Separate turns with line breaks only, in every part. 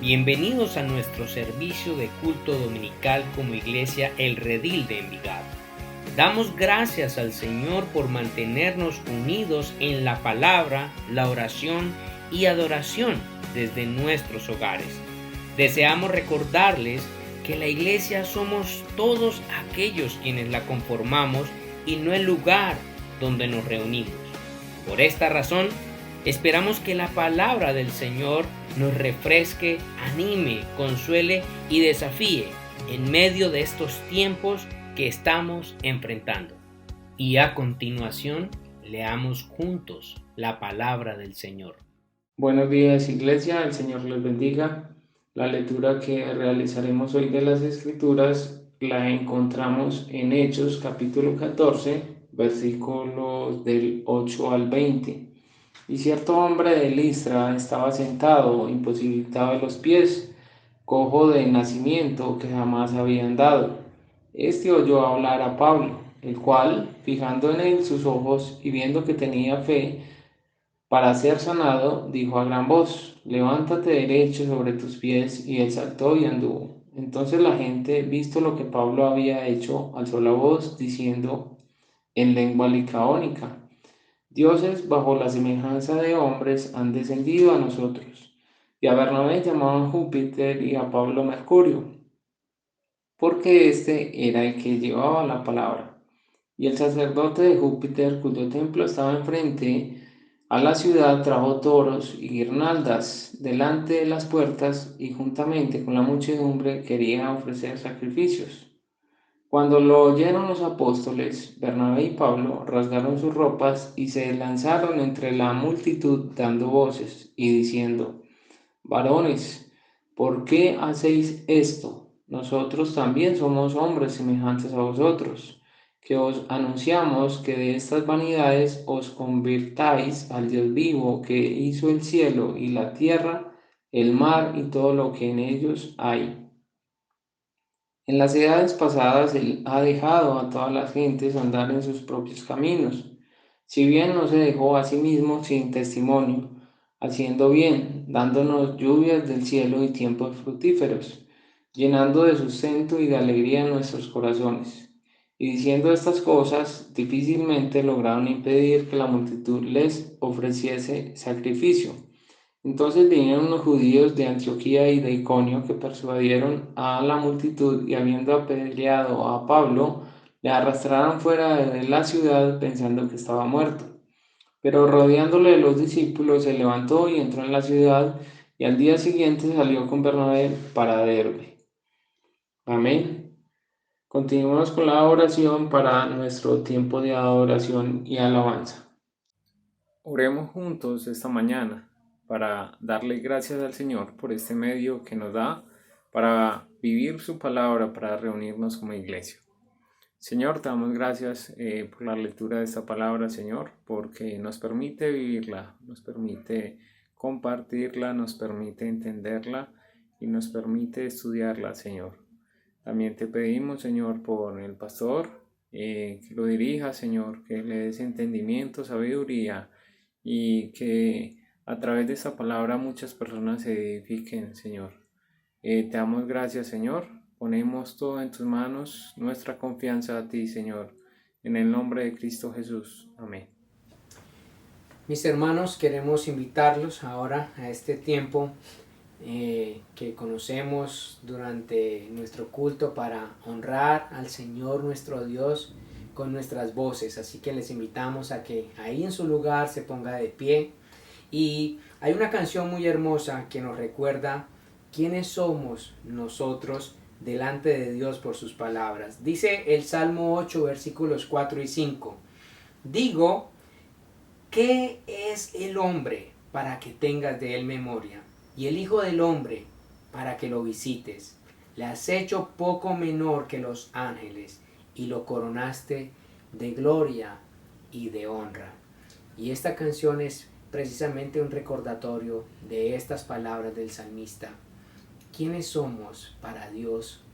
Bienvenidos a nuestro servicio de culto dominical como Iglesia El Redil de Envigado. Damos gracias al Señor por mantenernos unidos en la palabra, la oración y adoración desde nuestros hogares. Deseamos recordarles que la Iglesia somos todos aquellos quienes la conformamos y no el lugar donde nos reunimos. Por esta razón, esperamos que la palabra del Señor nos refresque, anime, consuele y desafíe en medio de estos tiempos que estamos enfrentando. Y a continuación, leamos juntos la palabra del Señor.
Buenos días, Iglesia, el Señor les bendiga. La lectura que realizaremos hoy de las Escrituras la encontramos en Hechos capítulo 14, versículos del 8 al 20. Y cierto hombre de Listra estaba sentado, imposibilitado de los pies, cojo de nacimiento que jamás había andado. Este oyó hablar a Pablo, el cual, fijando en él sus ojos y viendo que tenía fe para ser sanado, dijo a gran voz: levántate derecho sobre tus pies. Y él saltó y anduvo. Entonces la gente, visto lo que Pablo había hecho, alzó la voz, diciendo en lengua licaónica: dioses bajo la semejanza de hombres han descendido a nosotros. Y a Bernabé llamaban Júpiter y a Pablo Mercurio, porque este era el que llevaba la palabra. Y el sacerdote de Júpiter, cuyo templo estaba enfrente a la ciudad, trajo toros y guirnaldas delante de las puertas, y juntamente con la muchedumbre quería ofrecer sacrificios. Cuando lo oyeron los apóstoles, Bernabé y Pablo rasgaron sus ropas y se lanzaron entre la multitud dando voces y diciendo: varones, ¿por qué hacéis esto? Nosotros también somos hombres semejantes a vosotros, que os anunciamos que de estas vanidades os convirtáis al Dios vivo, que hizo el cielo y la tierra, el mar y todo lo que en ellos hay. En las edades pasadas Él ha dejado a todas las gentes andar en sus propios caminos, si bien no se dejó a sí mismo sin testimonio, haciendo bien, dándonos lluvias del cielo y tiempos fructíferos, llenando de sustento y de alegría nuestros corazones. Y diciendo estas cosas, difícilmente lograron impedir que la multitud les ofreciese sacrificio. Entonces vinieron unos judíos de Antioquía y de Iconio que persuadieron a la multitud, y habiendo apedreado a Pablo, le arrastraron fuera de la ciudad pensando que estaba muerto. Pero rodeándole los discípulos, se levantó y entró en la ciudad, y al día siguiente salió con Bernabé para Derbe. Amén. Continuamos con la oración para nuestro tiempo de adoración y alabanza. Oremos juntos esta mañana para darle gracias al Señor por este medio que nos da para vivir su palabra, para reunirnos como iglesia. Señor, te damos gracias por la lectura de esta palabra, Señor, porque nos permite vivirla, nos permite compartirla, nos permite entenderla y nos permite estudiarla, Señor. También te pedimos, Señor, por el pastor, que lo dirija, Señor, que le des entendimiento, sabiduría, y que a través de esta palabra muchas personas se edifiquen, Señor. Te damos gracias, Señor. Ponemos todo en tus manos, nuestra confianza a ti, Señor. En el nombre de Cristo Jesús. Amén.
Mis hermanos, queremos invitarlos ahora a este tiempo que conocemos durante nuestro culto para honrar al Señor nuestro Dios con nuestras voces. Así que les invitamos a que ahí en su lugar se ponga de pie. Y hay una canción muy hermosa que nos recuerda quiénes somos nosotros delante de Dios por sus palabras. Dice el Salmo 8, versículos 4 y 5. Digo, ¿qué es el hombre para que tengas de él memoria? Y el Hijo del hombre para que lo visites. Le has hecho poco menor que los ángeles y lo coronaste de gloria y de honra. Y esta canción es precisamente un recordatorio de estas palabras del salmista. ¿Quiénes somos para Dios?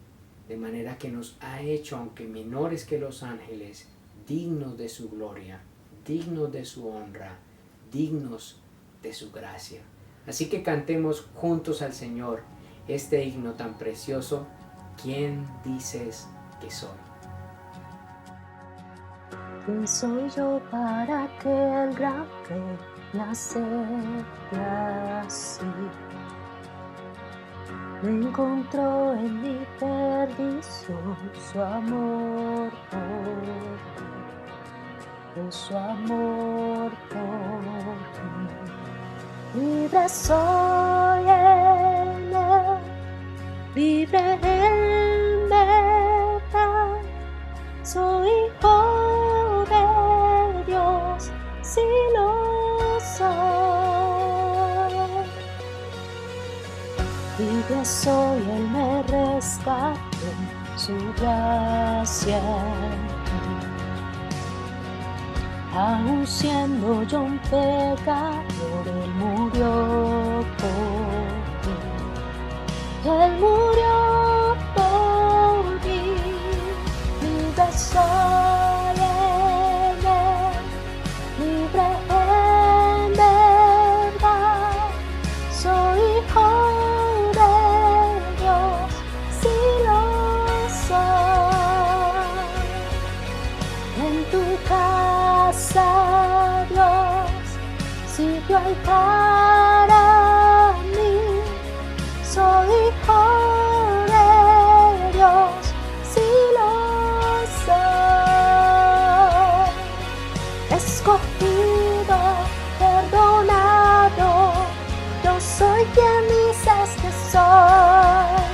De manera que nos ha hecho, aunque menores que los ángeles, dignos de su gloria, dignos de su honra, dignos de su gracia. Así que cantemos juntos al Señor este himno tan precioso, ¿quién dices que soy?
¿Quién soy yo para que el gran rey me acepte así? Me encontró en mi perdición su amor por mí, su amor por mí. Libre soy en él, libre en verdad, soy hijo de Dios, si lo soy. Libre soy, Él me rescató, su gracia en mí. Aun siendo yo un pecador, Él murió por mí. Él murió por mí. Libre soy en Él, libre en verdad, soy hijo de Dios, si lo soy. En tu casa, Dios, sitio hay para mí, soy hijo de Dios, si lo soy. Escogido, perdonado, yo soy quien dices que soy.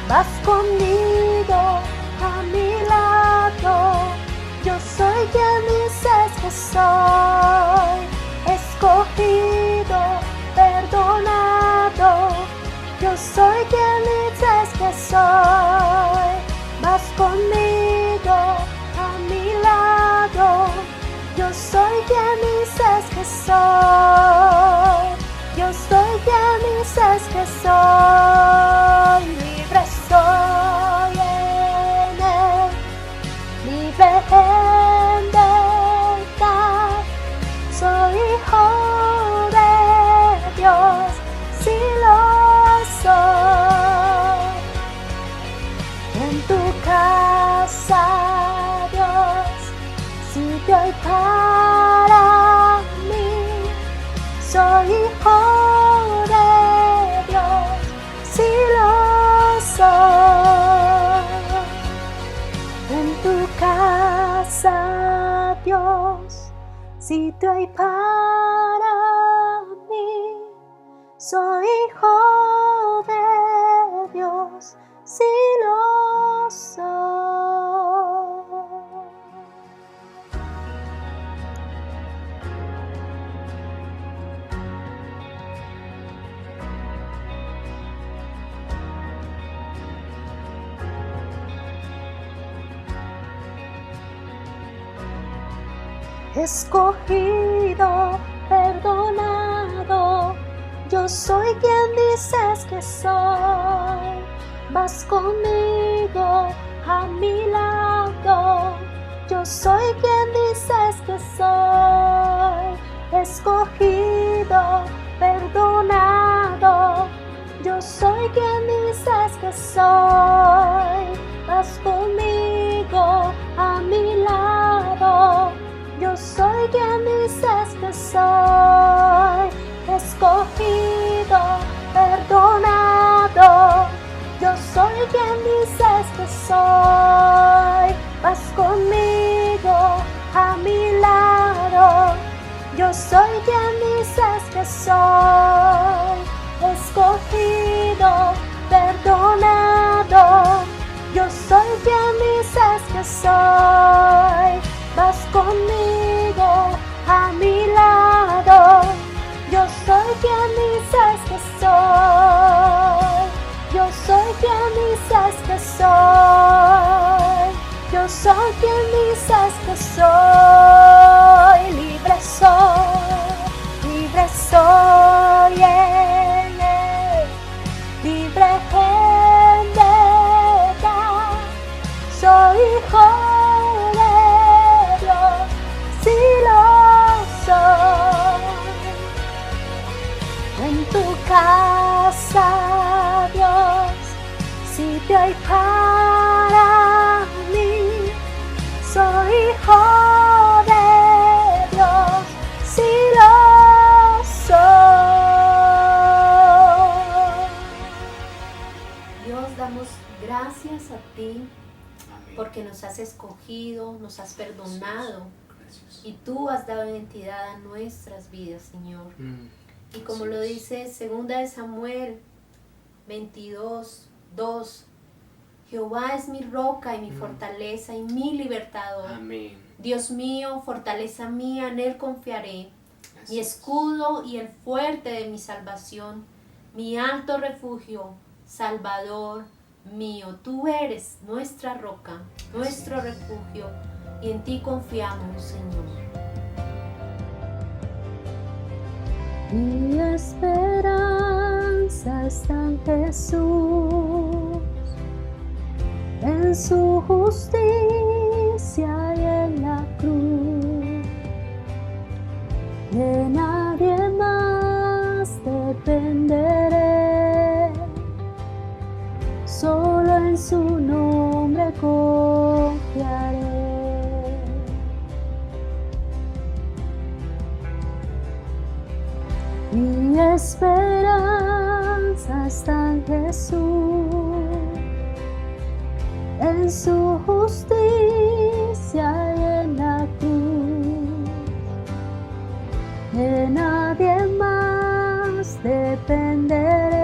Vas conmigo a mi lado, yo soy quien dices que soy. Escogido, perdonado, yo soy quien dices que soy. Vas conmigo a mi lado, yo soy quien dices que soy. Yo soy quien dices que soy. Libre soy en Él, libre en verdad, soy hijo de Dios, si lo soy. En tu casa, Dios, sitio hay para mí, soy hijo de Dios, si lo soy. En tu casa, Dios, sitio hay para mí, soy hijo de Dios, si lo soy. Escogido, perdonado, yo soy quien dices que soy. Vas conmigo a mi lado, yo soy quien dices que soy. Escogido, perdonado, yo soy quien dices que soy. Vas conmigo a mi lado, yo soy quien dices que soy. Escogido, perdonado, yo soy quien dices que soy. Vas conmigo a mi lado, yo soy quien dices que soy. Escogido, perdonado, yo soy quien dices que soy. Vas conmigo a mi lado, yo soy quien dices que soy. Yo soy quien dices que soy. Yo soy quien dices que soy. Libre soy en Él, libre en verdad, soy hijo de Dios, si lo soy. En tu casa, Dios, sitio hay para mí. Soy hijo de Dios, si lo soy. Dios, damos gracias a ti porque nos has escogido, nos has perdonado.
Gracias.
Y tú has dado identidad a nuestras vidas, Señor. Y como
Así
lo
es.
dice 2 de Samuel 22:2, Jehová es mi roca y mi fortaleza y mi libertador.
Amén.
Dios mío, fortaleza mía, en Él confiaré.
Así
Mi
es.
escudo y el fuerte de mi salvación, mi alto refugio, Salvador mío. Tú eres nuestra roca, nuestro refugio, y en ti confiamos, Señor. Mi esperanza está en Jesús, en su justicia y en la cruz. De nadie más dependeré, solo en su nombre confiaré. Mi esperanza está en Jesús, en su justicia y en la cruz. De nadie más dependeré,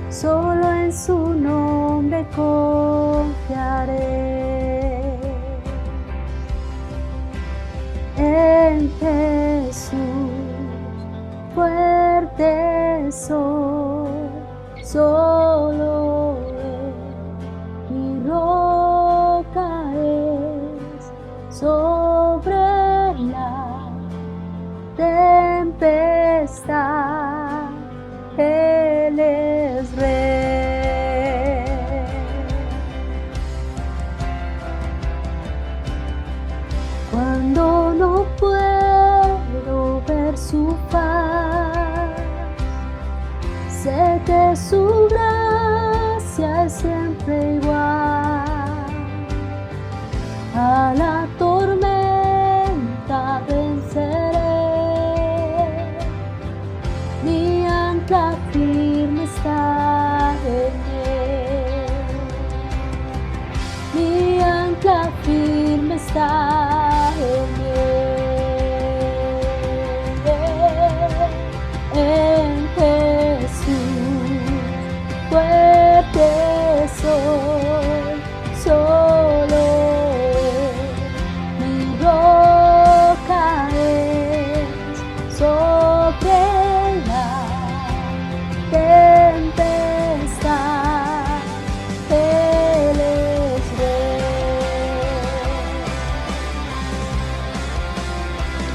solo en su nombre confiaré. En Jesús fuerte soy, solo Él mi roca es, sobre la tempestad Él es Rey. Cuando no puedo ver su paz, sé que su gracia es siempre igual. A la tormenta venceré, mi ancla firme está en Él. Mi ancla firme está en Él. En Jesús fuerte soy, solo Él mi roca es, sobre la tempestad Él es Rey.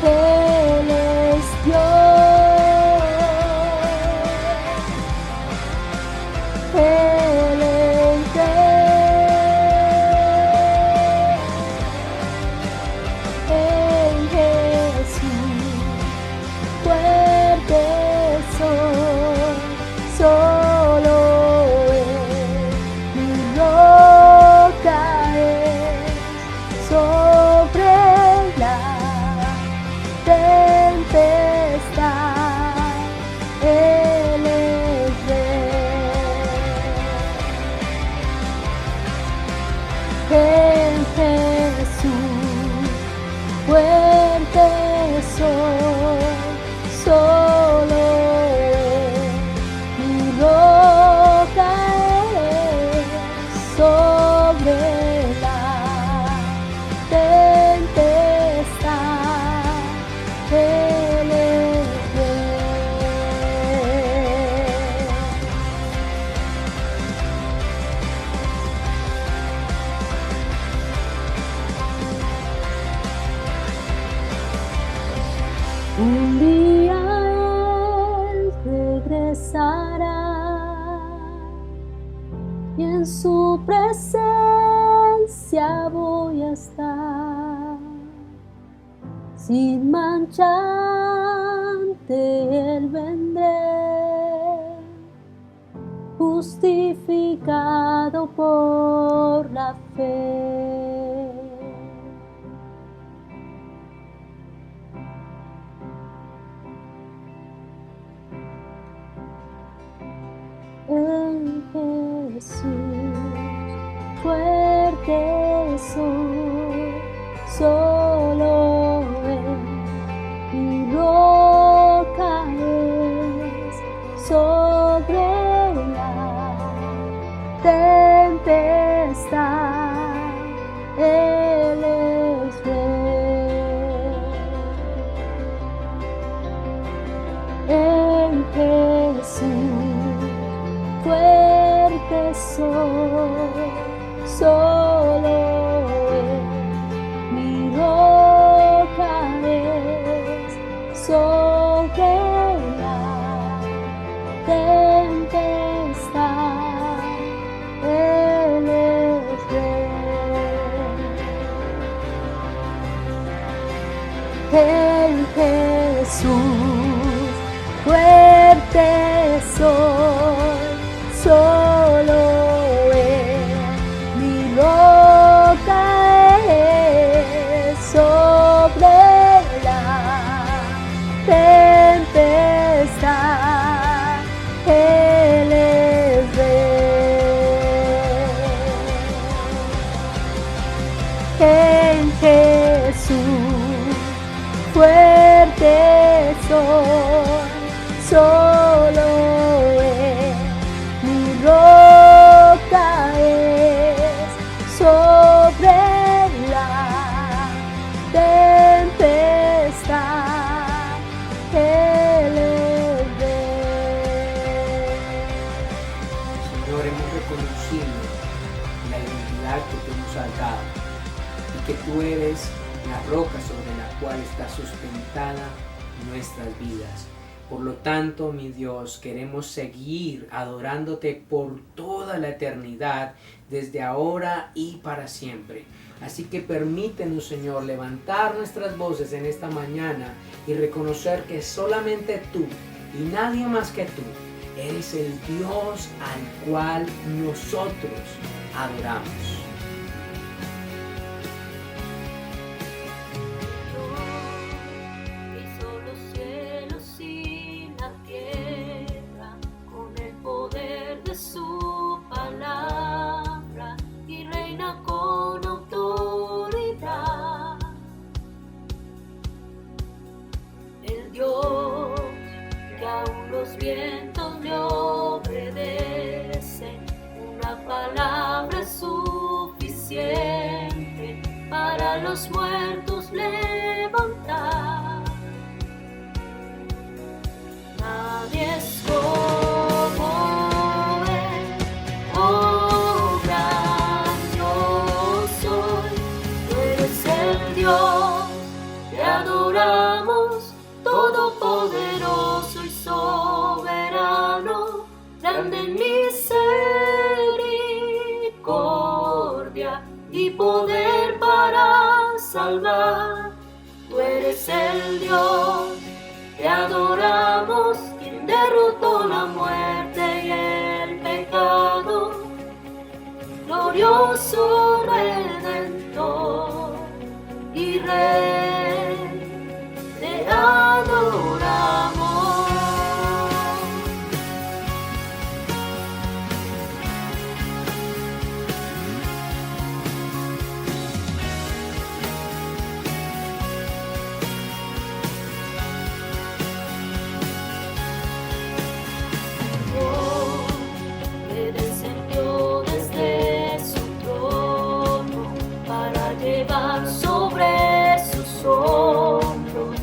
Él es Dios, Él es Rey. En Jesús fuerte soy, solo Él mi roca es, sobre la tempestad Él es Rey. En Jesús fuerte soy, solo Él mi roca es, sobre la tempestad Él es Rey. Un día Él regresará y en su presencia voy a estar, sin mancha ante Él justificado por la fe. En Jesús fuerte soy, solo Él mi roca es, sobre la tempestad Él es rey. En Jesús fuerte soy, solo Él mi roca es, sobre la tempestad Él es rey. En Jesús fuerte soy, solo Él mi roca es, sobre la tempestad Él es rey. En Jesús fuerte soy, solo Él mi roca es, sobre la tempestad Él es rey.
Señor, hemos reconocido la identidad que tú nos has dado y que tú eres la roca sobre la cual está sustentada nuestras vidas. Por lo tanto, mi Dios, queremos seguir adorándote por toda la eternidad, desde ahora y para siempre. Así que permítenos, Señor, levantar nuestras voces en esta mañana y reconocer que solamente tú y nadie más que tú eres el Dios al cual nosotros adoramos.
Hizo los cielos y la tierra con el poder de su palabra y reina con autoridad. El Dios que aún los vientos le obedecen, una palabra es suficiente para los muertos levantar. Nadie es como Él, oh gran yo soy. Tú eres el Dios, te adoramos, todopoderoso y soberano, grande en misericordia y poder para salvar. Tú eres el Dios, te adoramos, quien derrotó la muerte y el pecado, glorioso Redentor y Rey, te adoramos. Le descendió desde su trono para llevar sobre sus hombros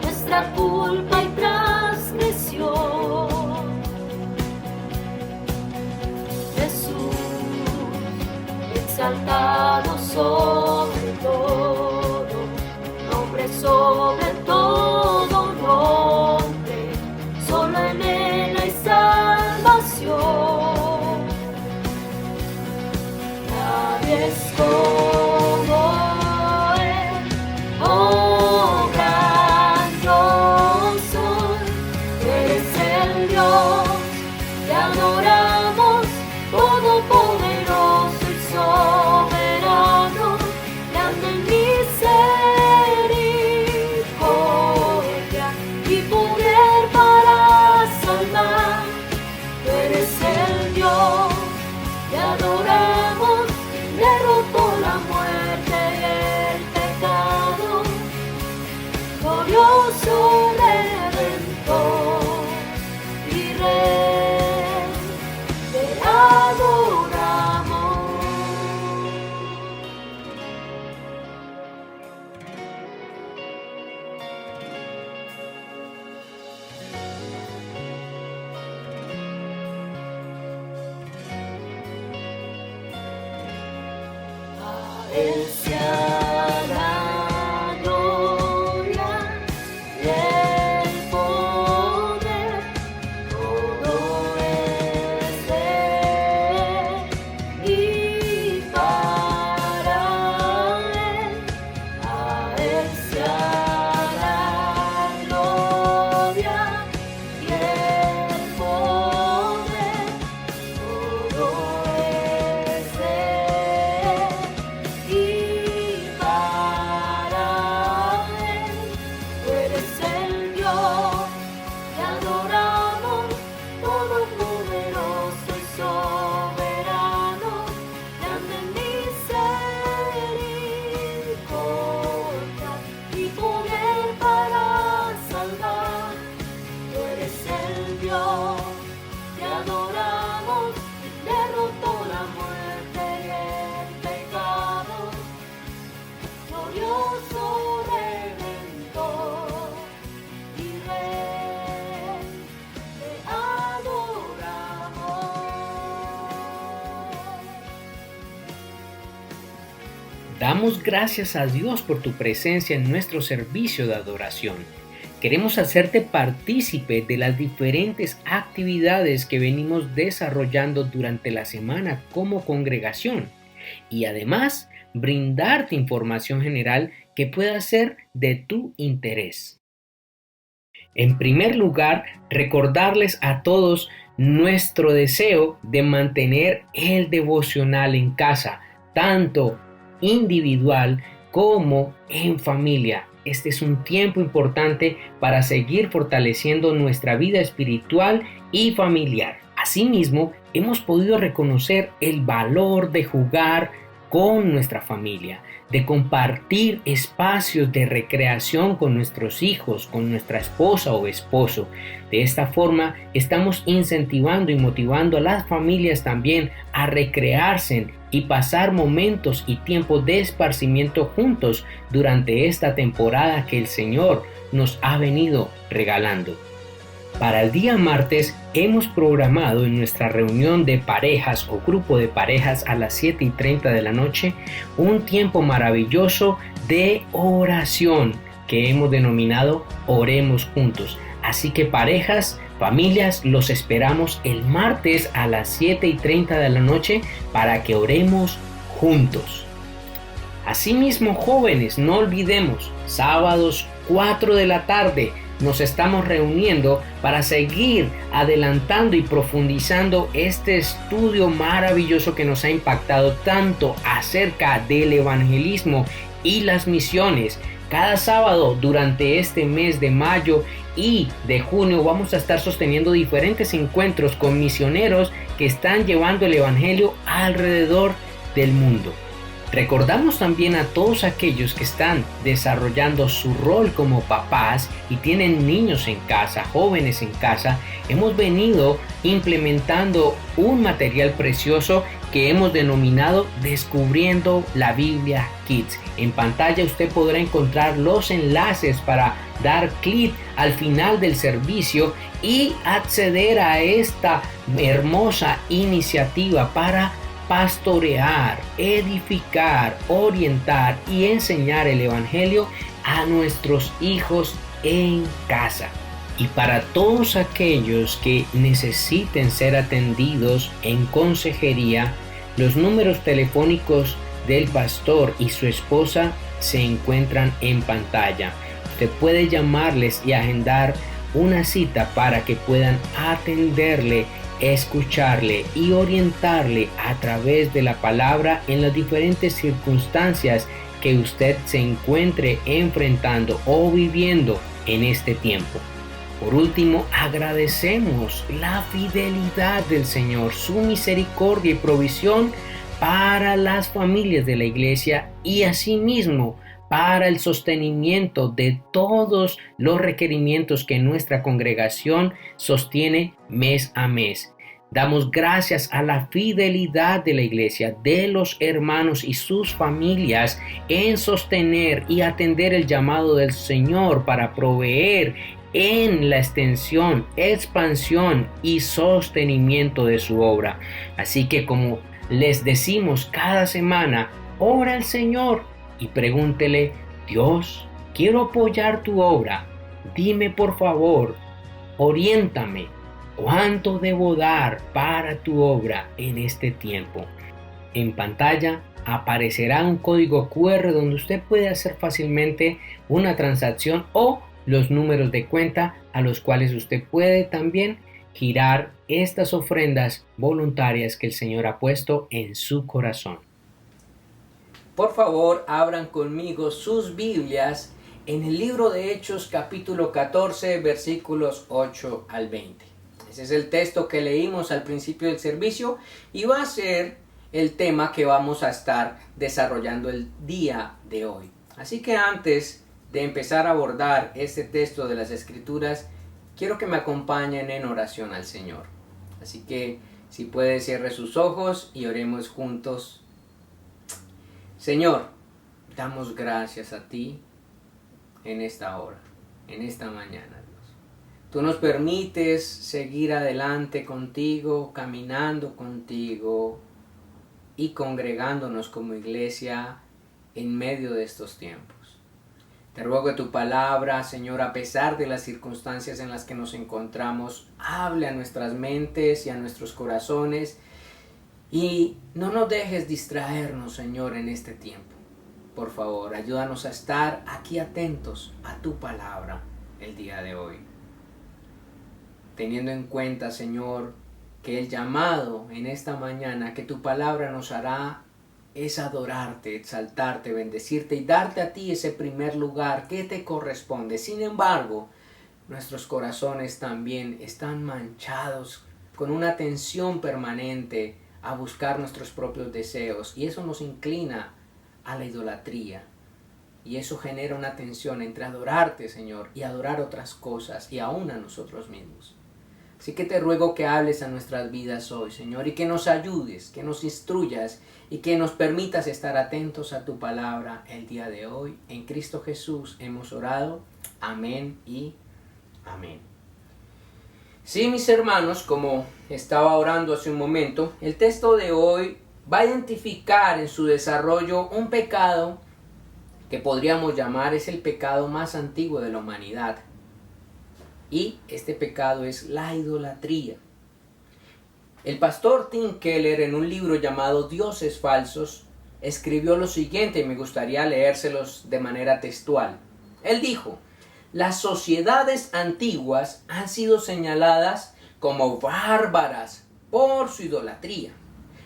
nuestra culpa y transgresión. Jesús, exaltado sobre todo, nombre sobre todo nombre, solo en Él hay salvación. Nadie es como Él, oh gran yo soy. Tú eres el Dios, te adoramos,
Damos gracias a Dios por tu presencia en nuestro servicio de adoración. Queremos hacerte partícipe de las diferentes actividades que venimos desarrollando durante la semana como congregación y además brindarte información general que pueda ser de tu interés. En primer lugar, recordarles a todos nuestro deseo de mantener el devocional en casa, tanto individual como en familia. Este es un tiempo importante para seguir fortaleciendo nuestra vida espiritual y familiar. Asimismo, hemos podido reconocer el valor de jugar con nuestra familia, de compartir espacios de recreación con nuestros hijos, con nuestra esposa o esposo. De esta forma, estamos incentivando y motivando a las familias también a recrearse y pasar momentos y tiempos de esparcimiento juntos durante esta temporada que el Señor nos ha venido regalando. Para el día martes hemos programado en nuestra reunión de parejas o grupo de parejas a las 7:30 de la noche un tiempo maravilloso de oración que hemos denominado Oremos Juntos. Así que parejas, familias, los esperamos el martes a las 7:30 de la noche para que oremos juntos. Asimismo, jóvenes, no olvidemos, sábados 4 de la tarde, nos estamos reuniendo para seguir adelantando y profundizando este estudio maravilloso que nos ha impactado tanto acerca del evangelismo y las misiones. Cada sábado durante este mes de mayo y de junio vamos a estar sosteniendo diferentes encuentros con misioneros que están llevando el evangelio alrededor del mundo. Recordamos también a todos aquellos que están desarrollando su rol como papás y tienen niños en casa, jóvenes en casa. Hemos venido implementando un material precioso que hemos denominado Descubriendo la Biblia Kids. En pantalla usted podrá encontrar los enlaces para dar clic al final del servicio y acceder a esta hermosa iniciativa para pastorear, edificar, orientar y enseñar el evangelio a nuestros hijos en casa. Y para todos aquellos que necesiten ser atendidos en consejería, los números telefónicos del pastor y su esposa se encuentran en pantalla. Usted puede llamarles y agendar una cita para que puedan atenderle, escucharle y orientarle a través de la palabra en las diferentes circunstancias que usted se encuentre enfrentando o viviendo en este tiempo. Por último, agradecemos la fidelidad del Señor, su misericordia y provisión para las familias de la iglesia y asimismo para el sostenimiento de todos los requerimientos que nuestra congregación sostiene mes a mes. Damos gracias a la fidelidad de la iglesia, de los hermanos y sus familias en sostener y atender el llamado del Señor para proveer en la extensión, expansión y sostenimiento de su obra. Así que como les decimos cada semana, ora al Señor y pregúntele: Dios, quiero apoyar tu obra. Dime por favor, oriéntame, ¿cuánto debo dar para tu obra en este tiempo? En pantalla aparecerá un código QR donde usted puede hacer fácilmente una transacción o los números de cuenta a los cuales usted puede también girar estas ofrendas voluntarias que el Señor ha puesto en su corazón. Por favor, abran conmigo sus Biblias en el libro de Hechos capítulo 14 versículos 8 al 20. Ese es el texto que leímos al principio del servicio y va a ser el tema que vamos a estar desarrollando el día de hoy. Así que antes de empezar a abordar este texto de las Escrituras, quiero que me acompañen en oración al Señor. Así que si puede, cierre sus ojos y oremos juntos. Señor, damos gracias a ti en esta hora, en esta mañana, Dios. Tú nos permites seguir adelante contigo, caminando contigo y congregándonos como iglesia en medio de estos tiempos. Te ruego que tu palabra, Señor, a pesar de las circunstancias en las que nos encontramos, hable a nuestras mentes y a nuestros corazones y no nos dejes distraernos, Señor, en este tiempo. Por favor, ayúdanos a estar aquí atentos a tu palabra el día de hoy. Teniendo en cuenta, Señor, que el llamado en esta mañana que tu palabra nos hará es adorarte, exaltarte, bendecirte y darte a ti ese primer lugar que te corresponde. Sin embargo, nuestros corazones también están manchados con una tensión permanente a buscar nuestros propios deseos y eso nos inclina a la idolatría. Y eso genera una tensión entre adorarte, Señor, y adorar otras cosas y aún a nosotros mismos. Así que te ruego que hables a nuestras vidas hoy, Señor, y que nos ayudes, que nos instruyas y que nos permitas estar atentos a tu palabra el día de hoy. En Cristo Jesús hemos orado. Amén y amén. Sí, mis hermanos, como estaba orando hace un momento, el texto de hoy va a identificar en su desarrollo un pecado que podríamos llamar es el pecado más antiguo de la humanidad. Y este pecado es la idolatría. El pastor Tim Keller, en un libro llamado Dioses Falsos, escribió lo siguiente y me gustaría leérselos de manera textual. Él dijo: las sociedades antiguas han sido señaladas como bárbaras por su idolatría,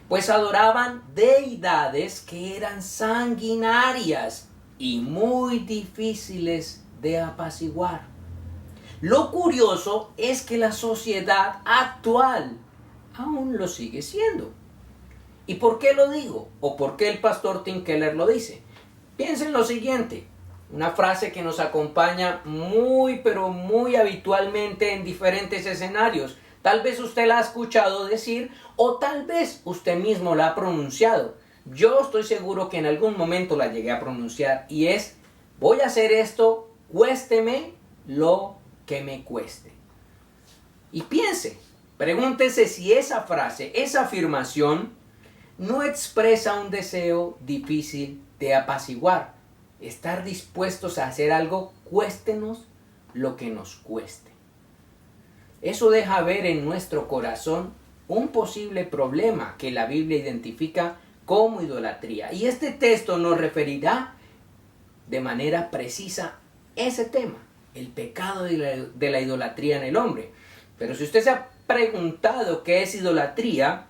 pues adoraban deidades que eran sanguinarias y muy difíciles de apaciguar. Lo curioso es que la sociedad actual aún lo sigue siendo. ¿Y por qué lo digo? ¿O por qué el pastor Tim Keller lo dice? Piensen lo siguiente, una frase que nos acompaña pero muy habitualmente en diferentes escenarios. Tal vez usted la ha escuchado decir o tal vez usted mismo la ha pronunciado. Yo estoy seguro que en algún momento la llegué a pronunciar y es: voy a hacer esto, cuésteme lo que me cueste. Y piense, pregúntese si esa frase, esa afirmación no expresa un deseo difícil de apaciguar. Estar dispuestos a hacer algo, cuéstenos lo que nos cueste. Eso deja ver en nuestro corazón un posible problema que la Biblia identifica como idolatría. Y este texto nos referirá de manera precisa ese tema, el pecado de la idolatría en el hombre. Pero si usted se ha preguntado qué es idolatría,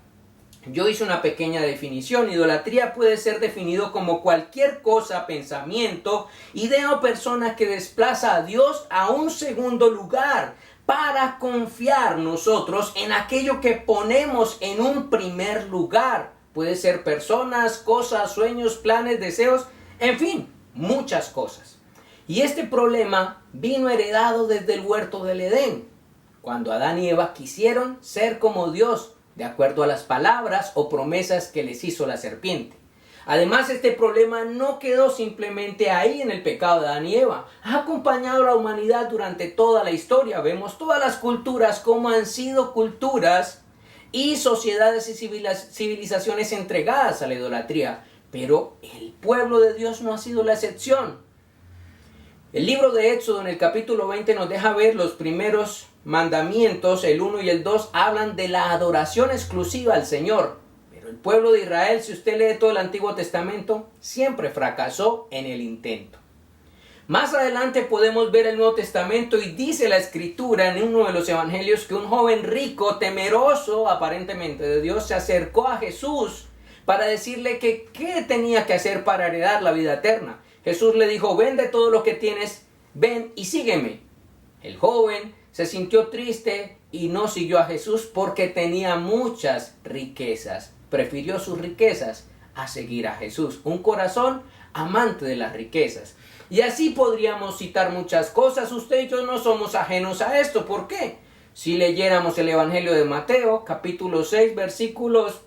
yo hice una pequeña definición. Idolatría puede ser definido como cualquier cosa, pensamiento, idea o persona que desplaza a Dios a un segundo lugar para confiar nosotros en aquello que ponemos en un primer lugar. Puede ser personas, cosas, sueños, planes, deseos, en fin, muchas cosas. Y este problema vino heredado desde el huerto del Edén, cuando Adán y Eva quisieron ser como Dios, de acuerdo a las palabras o promesas que les hizo la serpiente. Además, este problema no quedó simplemente ahí en el pecado de Adán y Eva. Ha acompañado a la humanidad durante toda la historia. Vemos todas las culturas como han sido culturas y sociedades y civilizaciones entregadas a la idolatría. Pero el pueblo de Dios no ha sido la excepción. El libro de Éxodo en el capítulo 20 nos deja ver los primeros mandamientos, el 1 y el 2 hablan de la adoración exclusiva al Señor. Pero el pueblo de Israel, si usted lee todo el Antiguo Testamento, siempre fracasó en el intento. Más adelante podemos ver el Nuevo Testamento y dice la Escritura en uno de los evangelios que un joven rico, temeroso aparentemente de Dios, se acercó a Jesús para decirle que qué tenía que hacer para heredar la vida eterna. Jesús le dijo: vende todo lo que tienes, ven y sígueme. El joven se sintió triste y no siguió a Jesús porque tenía muchas riquezas. Prefirió sus riquezas a seguir a Jesús. Un corazón amante de las riquezas. Y así podríamos citar muchas cosas. Usted y yo no somos ajenos a esto. ¿Por qué? Si leyéramos el Evangelio de Mateo, capítulo 6, versículos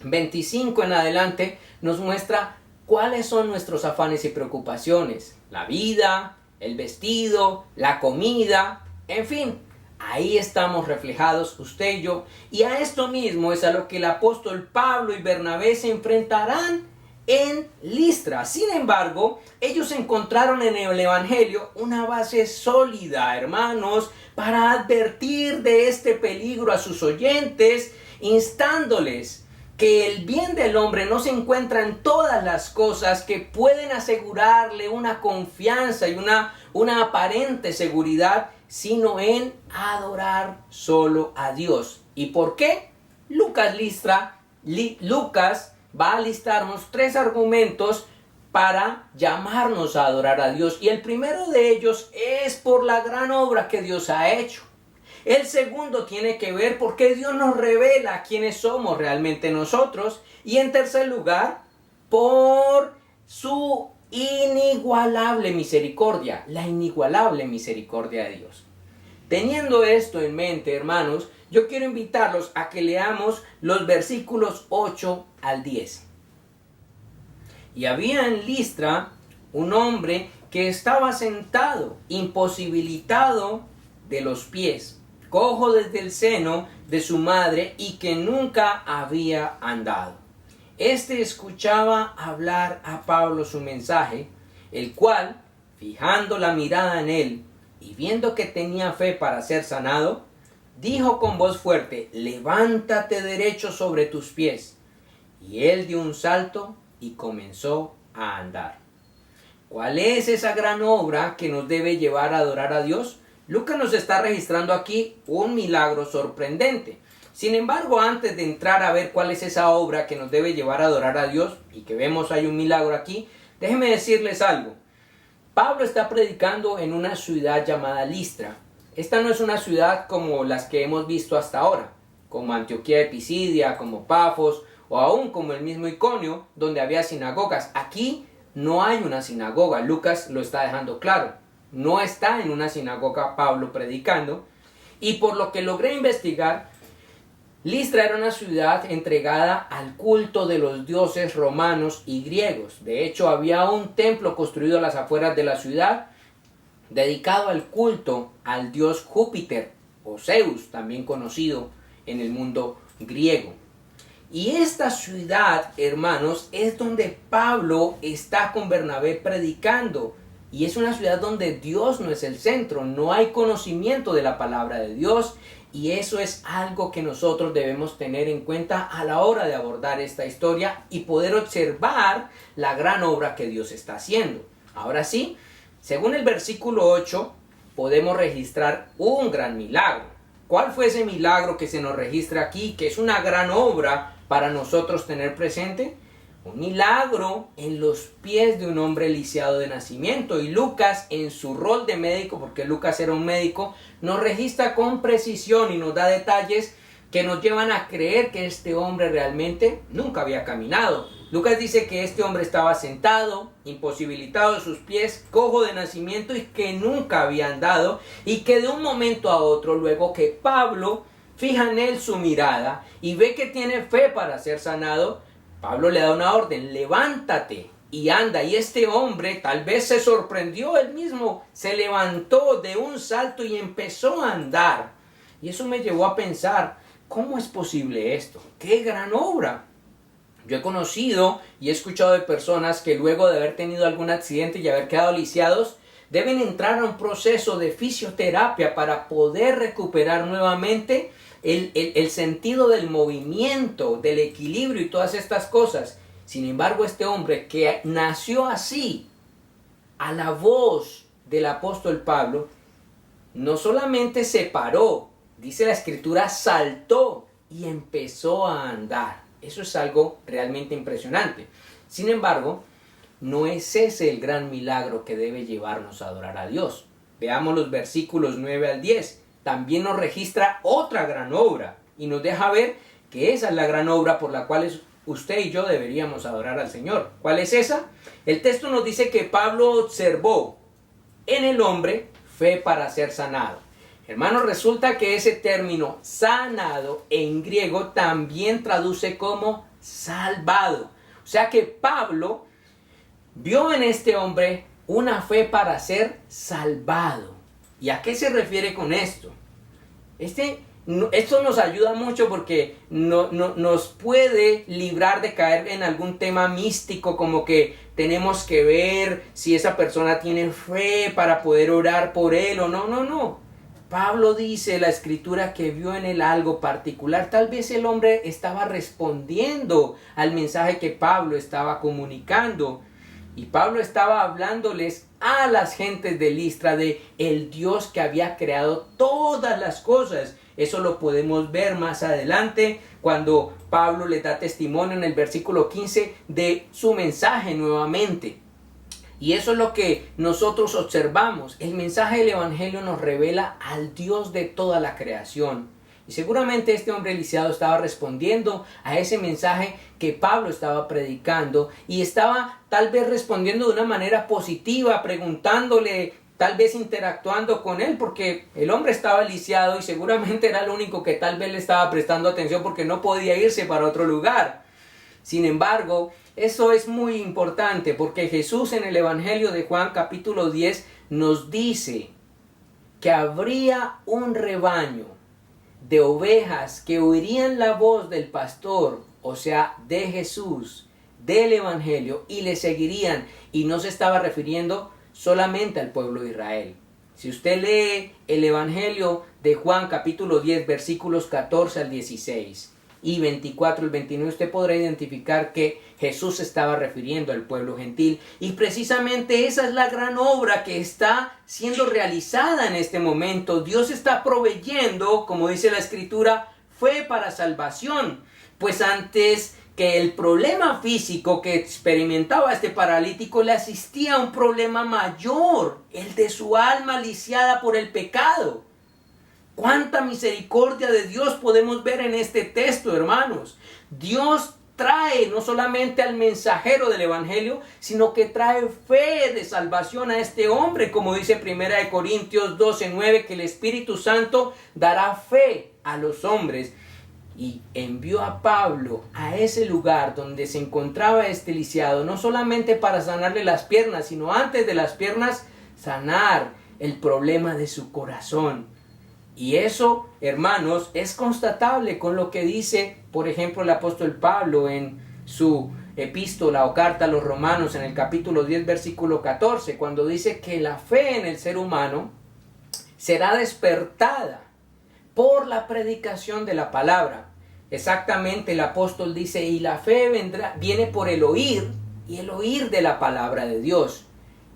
25 en adelante, nos muestra cuáles son nuestros afanes y preocupaciones. La vida, el vestido, la comida, en fin, ahí estamos reflejados usted y yo. Y a esto mismo es a lo que el apóstol Pablo y Bernabé se enfrentarán en Listra. Sin embargo, ellos encontraron en el Evangelio una base sólida, hermanos, para advertir de este peligro a sus oyentes, instándoles que el bien del hombre no se encuentra en todas las cosas que pueden asegurarle una confianza y una aparente seguridad, sino en adorar solo a Dios. ¿Y por qué? Lucas va a listarnos 3 argumentos para llamarnos a adorar a Dios. Y el primero de ellos es por la gran obra que Dios ha hecho. El segundo tiene que ver porque Dios nos revela quiénes somos realmente nosotros. Y en tercer lugar, por su inigualable misericordia, la inigualable misericordia de Dios. Teniendo esto en mente, hermanos, yo quiero invitarlos a que leamos los versículos 8 al 10. Y había en Listra un hombre que estaba sentado, imposibilitado de los pies, cojo desde el seno de su madre y que nunca había andado. Este escuchaba hablar a Pablo su mensaje, el cual, fijando la mirada en él y viendo que tenía fe para ser sanado, dijo con voz fuerte: levántate derecho sobre tus pies. Y él dio un salto y comenzó a andar. ¿Cuál es esa gran obra que nos debe llevar a adorar a Dios? Lucas nos está registrando aquí un milagro sorprendente. Sin embargo, antes de entrar a ver cuál es esa obra que nos debe llevar a adorar a Dios, y que vemos hay un milagro aquí, déjenme decirles algo. Pablo está predicando en una ciudad llamada Listra. Esta no es una ciudad como las que hemos visto hasta ahora, como Antioquía de Pisidia, como Pafos, o aún como el mismo Iconio, donde había sinagogas. Aquí no hay una sinagoga, Lucas lo está dejando claro. No está en una sinagoga Pablo predicando, y por lo que logré investigar, Listra era una ciudad entregada al culto de los dioses romanos y griegos. De hecho, había un templo construido a las afueras de la ciudad, dedicado al culto al dios Júpiter, o Zeus, también conocido en el mundo griego. Y esta ciudad, hermanos, es donde Pablo está con Bernabé predicando. Y es una ciudad donde Dios no es el centro, no hay conocimiento de la palabra de Dios. Y eso es algo que nosotros debemos tener en cuenta a la hora de abordar esta historia y poder observar la gran obra que Dios está haciendo. Ahora sí, según el versículo 8, podemos registrar un gran milagro. ¿Cuál fue ese milagro que se nos registra aquí, que es una gran obra para nosotros tener presente? Un milagro en los pies de un hombre lisiado de nacimiento. Y Lucas, en su rol de médico, porque Lucas era un médico, nos registra con precisión y nos da detalles que nos llevan a creer que este hombre realmente nunca había caminado. Lucas dice que este hombre estaba sentado, imposibilitado de sus pies, cojo de nacimiento y que nunca había andado, y que de un momento a otro, luego que Pablo fija en él su mirada y ve que tiene fe para ser sanado, Pablo le da una orden: levántate y anda. Y este hombre tal vez se sorprendió él mismo, se levantó de un salto y empezó a andar. Y eso me llevó a pensar, ¿cómo es posible esto? ¡Qué gran obra! Yo he conocido y he escuchado de personas que luego de haber tenido algún accidente y haber quedado lisiados, deben entrar a un proceso de fisioterapia para poder recuperar nuevamente el sentido del movimiento, del equilibrio y todas estas cosas. Sin embargo, este hombre que nació así, a la voz del apóstol Pablo, no solamente se paró, dice la escritura, saltó y empezó a andar. Eso es algo realmente impresionante. Sin embargo, no es ese el gran milagro que debe llevarnos a adorar a Dios. Veamos los versículos 9 al 10. También nos registra otra gran obra y nos deja ver que esa es la gran obra por la cual usted y yo deberíamos adorar al Señor. ¿Cuál es esa? El texto nos dice que Pablo observó en el hombre fe para ser sanado. Hermanos, resulta que ese término sanado en griego también traduce como salvado. O sea que Pablo vio en este hombre una fe para ser salvado. ¿Y a qué se refiere con esto? Este esto nos ayuda mucho porque nos puede librar de caer en algún tema místico, como que tenemos que ver si esa persona tiene fe para poder orar por él o no. No. Pablo dice la escritura que vio en él algo particular. Tal vez el hombre estaba respondiendo al mensaje que Pablo estaba comunicando. Y Pablo estaba hablándoles a las gentes de Listra de el Dios que había creado todas las cosas. Eso lo podemos ver más adelante cuando Pablo les da testimonio en el versículo 15 de su mensaje nuevamente. Y eso es lo que nosotros observamos. El mensaje del Evangelio nos revela al Dios de toda la creación. Y seguramente este hombre lisiado estaba respondiendo a ese mensaje que Pablo estaba predicando y estaba tal vez respondiendo de una manera positiva, preguntándole, tal vez interactuando con él, porque el hombre estaba lisiado y seguramente era el único que tal vez le estaba prestando atención porque no podía irse para otro lugar. Sin embargo, eso es muy importante porque Jesús en el Evangelio de Juan capítulo 10 nos dice que habría un rebaño de ovejas que oirían la voz del pastor, o sea, de Jesús, del Evangelio, y le seguirían. Y no se estaba refiriendo solamente al pueblo de Israel. Si usted lee el Evangelio de Juan capítulo 10 versículos 14 al 16 y 24 al 29, usted podrá identificar que Jesús se estaba refiriendo al pueblo gentil. Y precisamente esa es la gran obra que está siendo realizada en este momento. Dios está proveyendo, como dice la Escritura, fe para salvación. Pues antes que el problema físico que experimentaba este paralítico, le asistía a un problema mayor, el de su alma lisiada por el pecado. ¡Cuánta misericordia de Dios podemos ver en este texto, hermanos! Dios trae no solamente al mensajero del Evangelio, sino que trae fe de salvación a este hombre, como dice 1 Corintios 12:9, que el Espíritu Santo dará fe a los hombres. Y envió a Pablo a ese lugar donde se encontraba este lisiado, no solamente para sanarle las piernas, sino antes de las piernas, sanar el problema de su corazón. Y eso, hermanos, es constatable con lo que dice, por ejemplo, el apóstol Pablo en su epístola o carta a los Romanos en el capítulo 10, versículo 14, cuando dice que la fe en el ser humano será despertada por la predicación de la palabra. Exactamente, el apóstol dice, y la fe viene por el oír, y el oír de la palabra de Dios.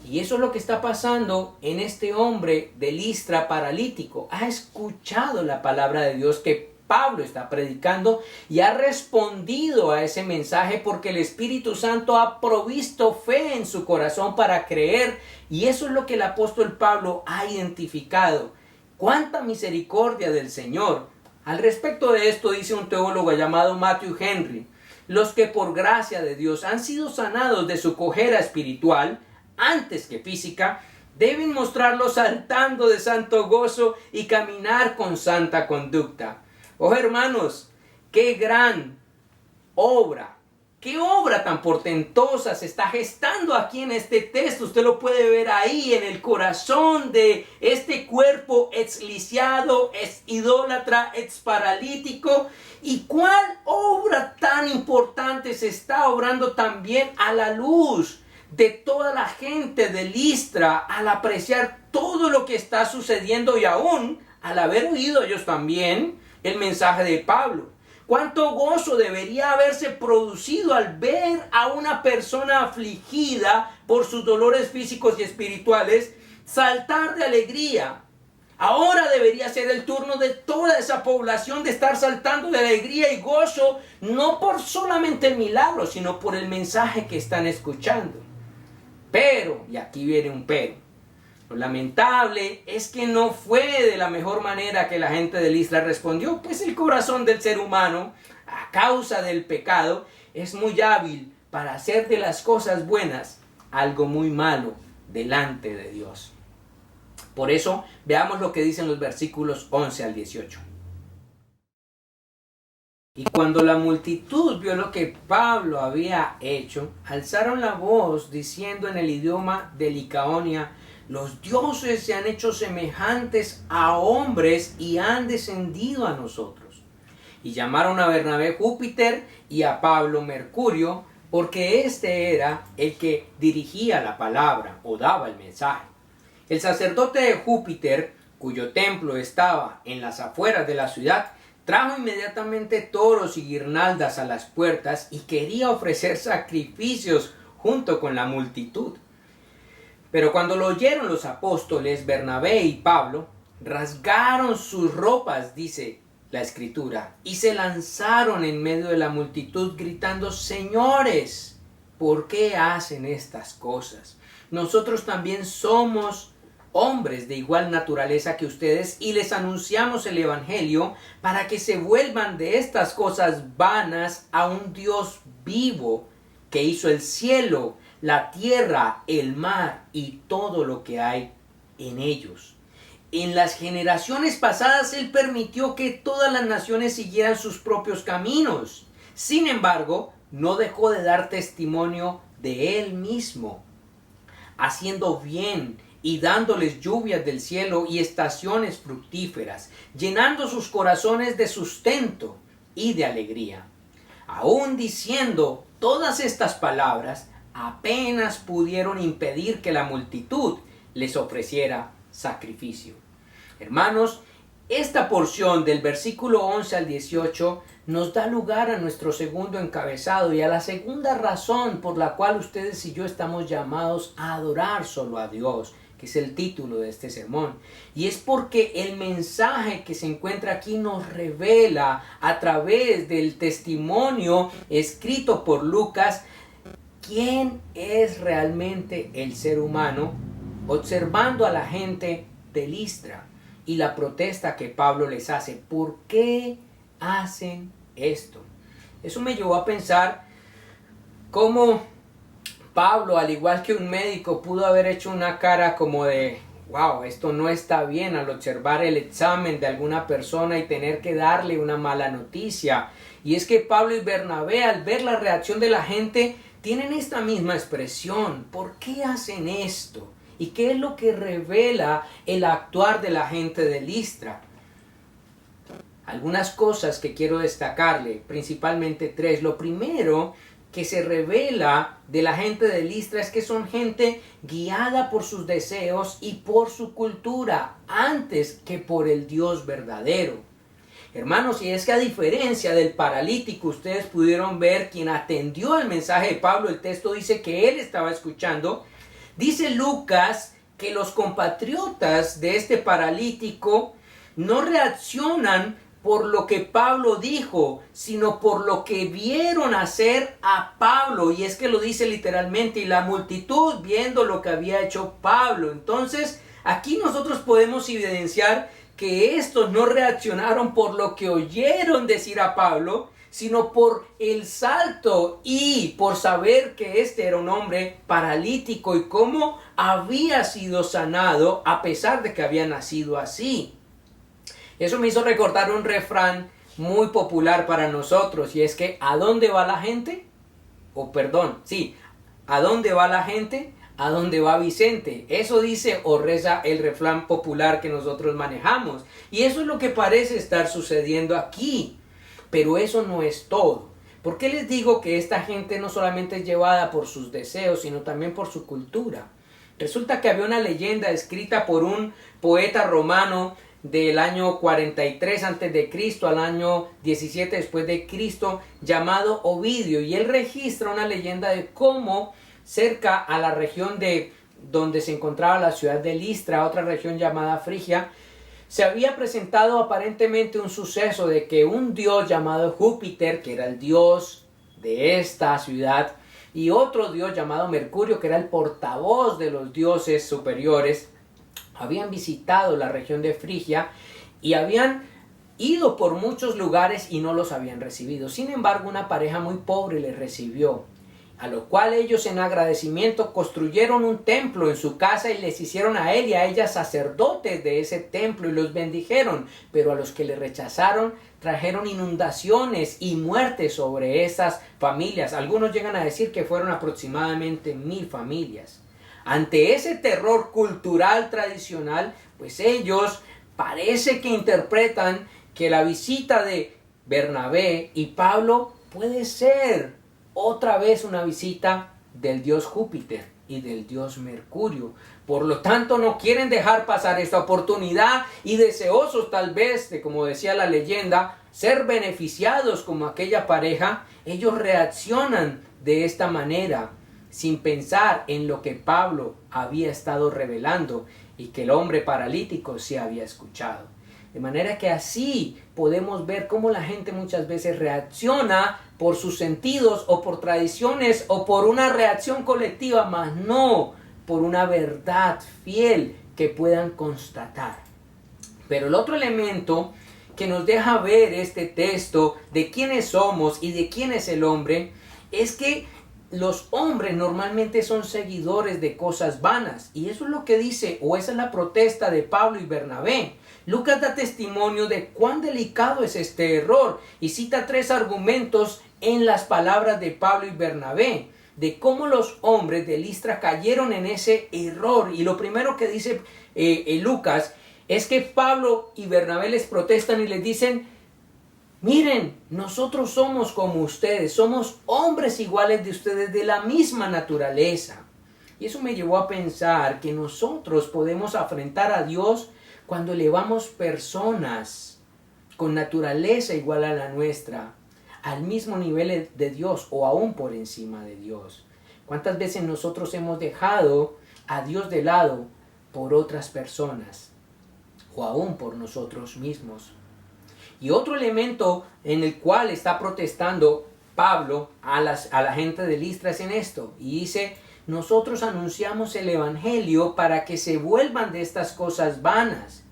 Y eso es lo que está pasando en este hombre de Listra paralítico. Ha escuchado la palabra de Dios que Pablo está predicando y ha respondido a ese mensaje porque el Espíritu Santo ha provisto fe en su corazón para creer. Y eso es lo que el apóstol Pablo ha identificado. ¡Cuánta misericordia del Señor! Al respecto de esto dice un teólogo llamado Matthew Henry: los que por gracia de Dios han sido sanados de su cojera espiritual, antes que física, deben mostrarlo saltando de santo gozo y caminar con santa conducta. Oh hermanos, qué gran obra, qué obra tan portentosa se está gestando aquí en este texto. Usted lo puede ver ahí en el corazón de este cuerpo ex lisiado, ex idólatra, ex paralítico. ¿Y cuál obra tan importante se está obrando también a la luz de toda la gente de Listra al apreciar todo lo que está sucediendo y aún al haber oído ellos también el mensaje de Pablo? ¿Cuánto gozo debería haberse producido al ver a una persona afligida por sus dolores físicos y espirituales saltar de alegría? Ahora debería ser el turno de toda esa población de estar saltando de alegría y gozo, no por solamente el milagro, sino por el mensaje que están escuchando. Pero, y aquí viene un pero, lo lamentable es que no fue de la mejor manera que la gente de Listra respondió, pues el corazón del ser humano, a causa del pecado, es muy hábil para hacer de las cosas buenas algo muy malo delante de Dios. Por eso, veamos lo que dicen los versículos 11 al 18. Y cuando la multitud vio lo que Pablo había hecho, alzaron la voz diciendo en el idioma de Licaonia: Los dioses se han hecho semejantes a hombres y han descendido a nosotros. Y llamaron a Bernabé Júpiter y a Pablo Mercurio, porque este era el que dirigía la palabra o daba el mensaje. El sacerdote de Júpiter, cuyo templo estaba en las afueras de la ciudad, trajo inmediatamente toros y guirnaldas a las puertas y quería ofrecer sacrificios junto con la multitud. Pero cuando lo oyeron los apóstoles Bernabé y Pablo, rasgaron sus ropas, dice la Escritura, y se lanzaron en medio de la multitud gritando: «Señores, ¿por qué hacen estas cosas? Nosotros también somos hombres de igual naturaleza que ustedes y les anunciamos el Evangelio para que se vuelvan de estas cosas vanas a un Dios vivo que hizo el cielo, la tierra, el mar y todo lo que hay en ellos. En las generaciones pasadas Él permitió que todas las naciones siguieran sus propios caminos. Sin embargo, no dejó de dar testimonio de Él mismo, haciendo bien y dándoles lluvias del cielo y estaciones fructíferas, llenando sus corazones de sustento y de alegría. Aún diciendo todas estas palabras, apenas pudieron impedir que la multitud les ofreciera sacrificio». Hermanos, esta porción del versículo 11 al 18 nos da lugar a nuestro segundo encabezado y a la segunda razón por la cual ustedes y yo estamos llamados a adorar solo a Dios, que es el título de este sermón. Y es porque el mensaje que se encuentra aquí nos revela a través del testimonio escrito por Lucas quién es realmente el ser humano, observando a la gente de Listra y la protesta que Pablo les hace. ¿Por qué hacen esto? Eso me llevó a pensar cómo Pablo, al igual que un médico, pudo haber hecho una cara como de wow, esto no está bien, al observar el examen de alguna persona y tener que darle una mala noticia. Y es que Pablo y Bernabé, al ver la reacción de la gente, tienen esta misma expresión. ¿Por qué hacen esto? ¿Y qué es lo que revela el actuar de la gente de Listra? Algunas cosas que quiero destacarle, principalmente tres. Lo primero que se revela de la gente de Listra es que son gente guiada por sus deseos y por su cultura, antes que por el Dios verdadero. Hermanos, y es que a diferencia del paralítico, ustedes pudieron ver quien atendió el mensaje de Pablo, el texto dice que él estaba escuchando. Dice Lucas que los compatriotas de este paralítico no reaccionan por lo que Pablo dijo, sino por lo que vieron hacer a Pablo. Y es que lo dice literalmente, y la multitud viendo lo que había hecho Pablo. Entonces, aquí nosotros podemos evidenciar que estos no reaccionaron por lo que oyeron decir a Pablo, sino por el salto y por saber que este era un hombre paralítico y cómo había sido sanado a pesar de que había nacido así. Eso me hizo recordar un refrán muy popular para nosotros, y es que ¿a dónde va la gente? ¿A dónde va la gente? ¿A dónde va Vicente? Eso dice o reza el refrán popular que nosotros manejamos. Y eso es lo que parece estar sucediendo aquí. Pero eso no es todo. ¿Por qué les digo que esta gente no solamente es llevada por sus deseos, sino también por su cultura? Resulta que había una leyenda escrita por un poeta romano del año 43 a.C. al año 17 después de Cristo, llamado Ovidio, y él registra una leyenda de cómo cerca a la región de donde se encontraba la ciudad de Listra, otra región llamada Frigia, se había presentado aparentemente un suceso de que un dios llamado Júpiter, que era el dios de esta ciudad, y otro dios llamado Mercurio, que era el portavoz de los dioses superiores, habían visitado la región de Frigia y habían ido por muchos lugares y no los habían recibido. Sin embargo, una pareja muy pobre les recibió, a lo cual ellos en agradecimiento construyeron un templo en su casa y les hicieron a él y a ella sacerdotes de ese templo y los bendijeron. Pero a los que le rechazaron trajeron inundaciones y muertes sobre esas familias. Algunos llegan a decir que fueron aproximadamente 1000 familias. ante ese terror cultural tradicional, pues ellos parece que interpretan que la visita de Bernabé y Pablo puede ser otra vez una visita del dios Júpiter y del dios Mercurio. Por lo tanto, no quieren dejar pasar esta oportunidad y deseosos tal vez de, como decía la leyenda, ser beneficiados como aquella pareja, ellos reaccionan de esta manera sin pensar en lo que Pablo había estado revelando y que el hombre paralítico sí había escuchado. De manera que así podemos ver cómo la gente muchas veces reacciona por sus sentidos o por tradiciones o por una reacción colectiva, mas no por una verdad fiel que puedan constatar. Pero el otro elemento que nos deja ver este texto de quiénes somos y de quién es el hombre es que los hombres normalmente son seguidores de cosas vanas, y eso es lo que dice, o esa es la protesta de Pablo y Bernabé. Lucas da testimonio de cuán delicado es este error y cita 3 argumentos en las palabras de Pablo y Bernabé de cómo los hombres de Listra cayeron en ese error. Y lo primero que dice Lucas es que Pablo y Bernabé les protestan y les dicen: miren, nosotros somos como ustedes, somos hombres iguales de ustedes, de la misma naturaleza. Y eso me llevó a pensar que nosotros podemos afrentar a Dios cuando elevamos personas con naturaleza igual a la nuestra, al mismo nivel de Dios o aún por encima de Dios. ¿Cuántas veces nosotros hemos dejado a Dios de lado por otras personas o aún por nosotros mismos? Y otro elemento en el cual está protestando Pablo a la gente de Listra es en esto. Y dice: nosotros anunciamos el evangelio para que se vuelvan de estas cosas vanas.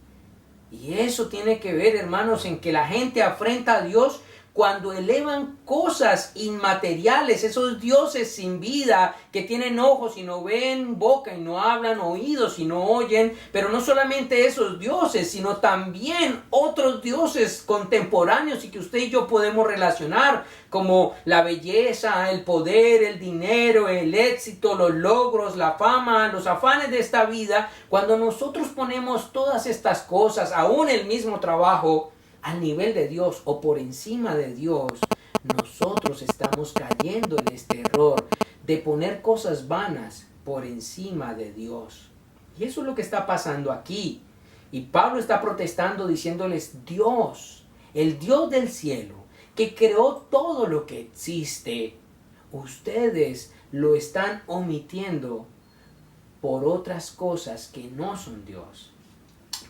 Y eso tiene que ver, hermanos, en que la gente afrenta a Dios cuando elevan cosas inmateriales, esos dioses sin vida que tienen ojos y no ven, boca y no hablan, oídos y no oyen, pero no solamente esos dioses, sino también otros dioses contemporáneos y que usted y yo podemos relacionar, como la belleza, el poder, el dinero, el éxito, los logros, la fama, los afanes de esta vida. Cuando nosotros ponemos todas estas cosas, aún el mismo trabajo, al nivel de Dios o por encima de Dios, nosotros estamos cayendo en este error de poner cosas vanas por encima de Dios. Y eso es lo que está pasando aquí. Y Pablo está protestando diciéndoles: Dios, el Dios del cielo, que creó todo lo que existe, ustedes lo están omitiendo por otras cosas que no son Dios.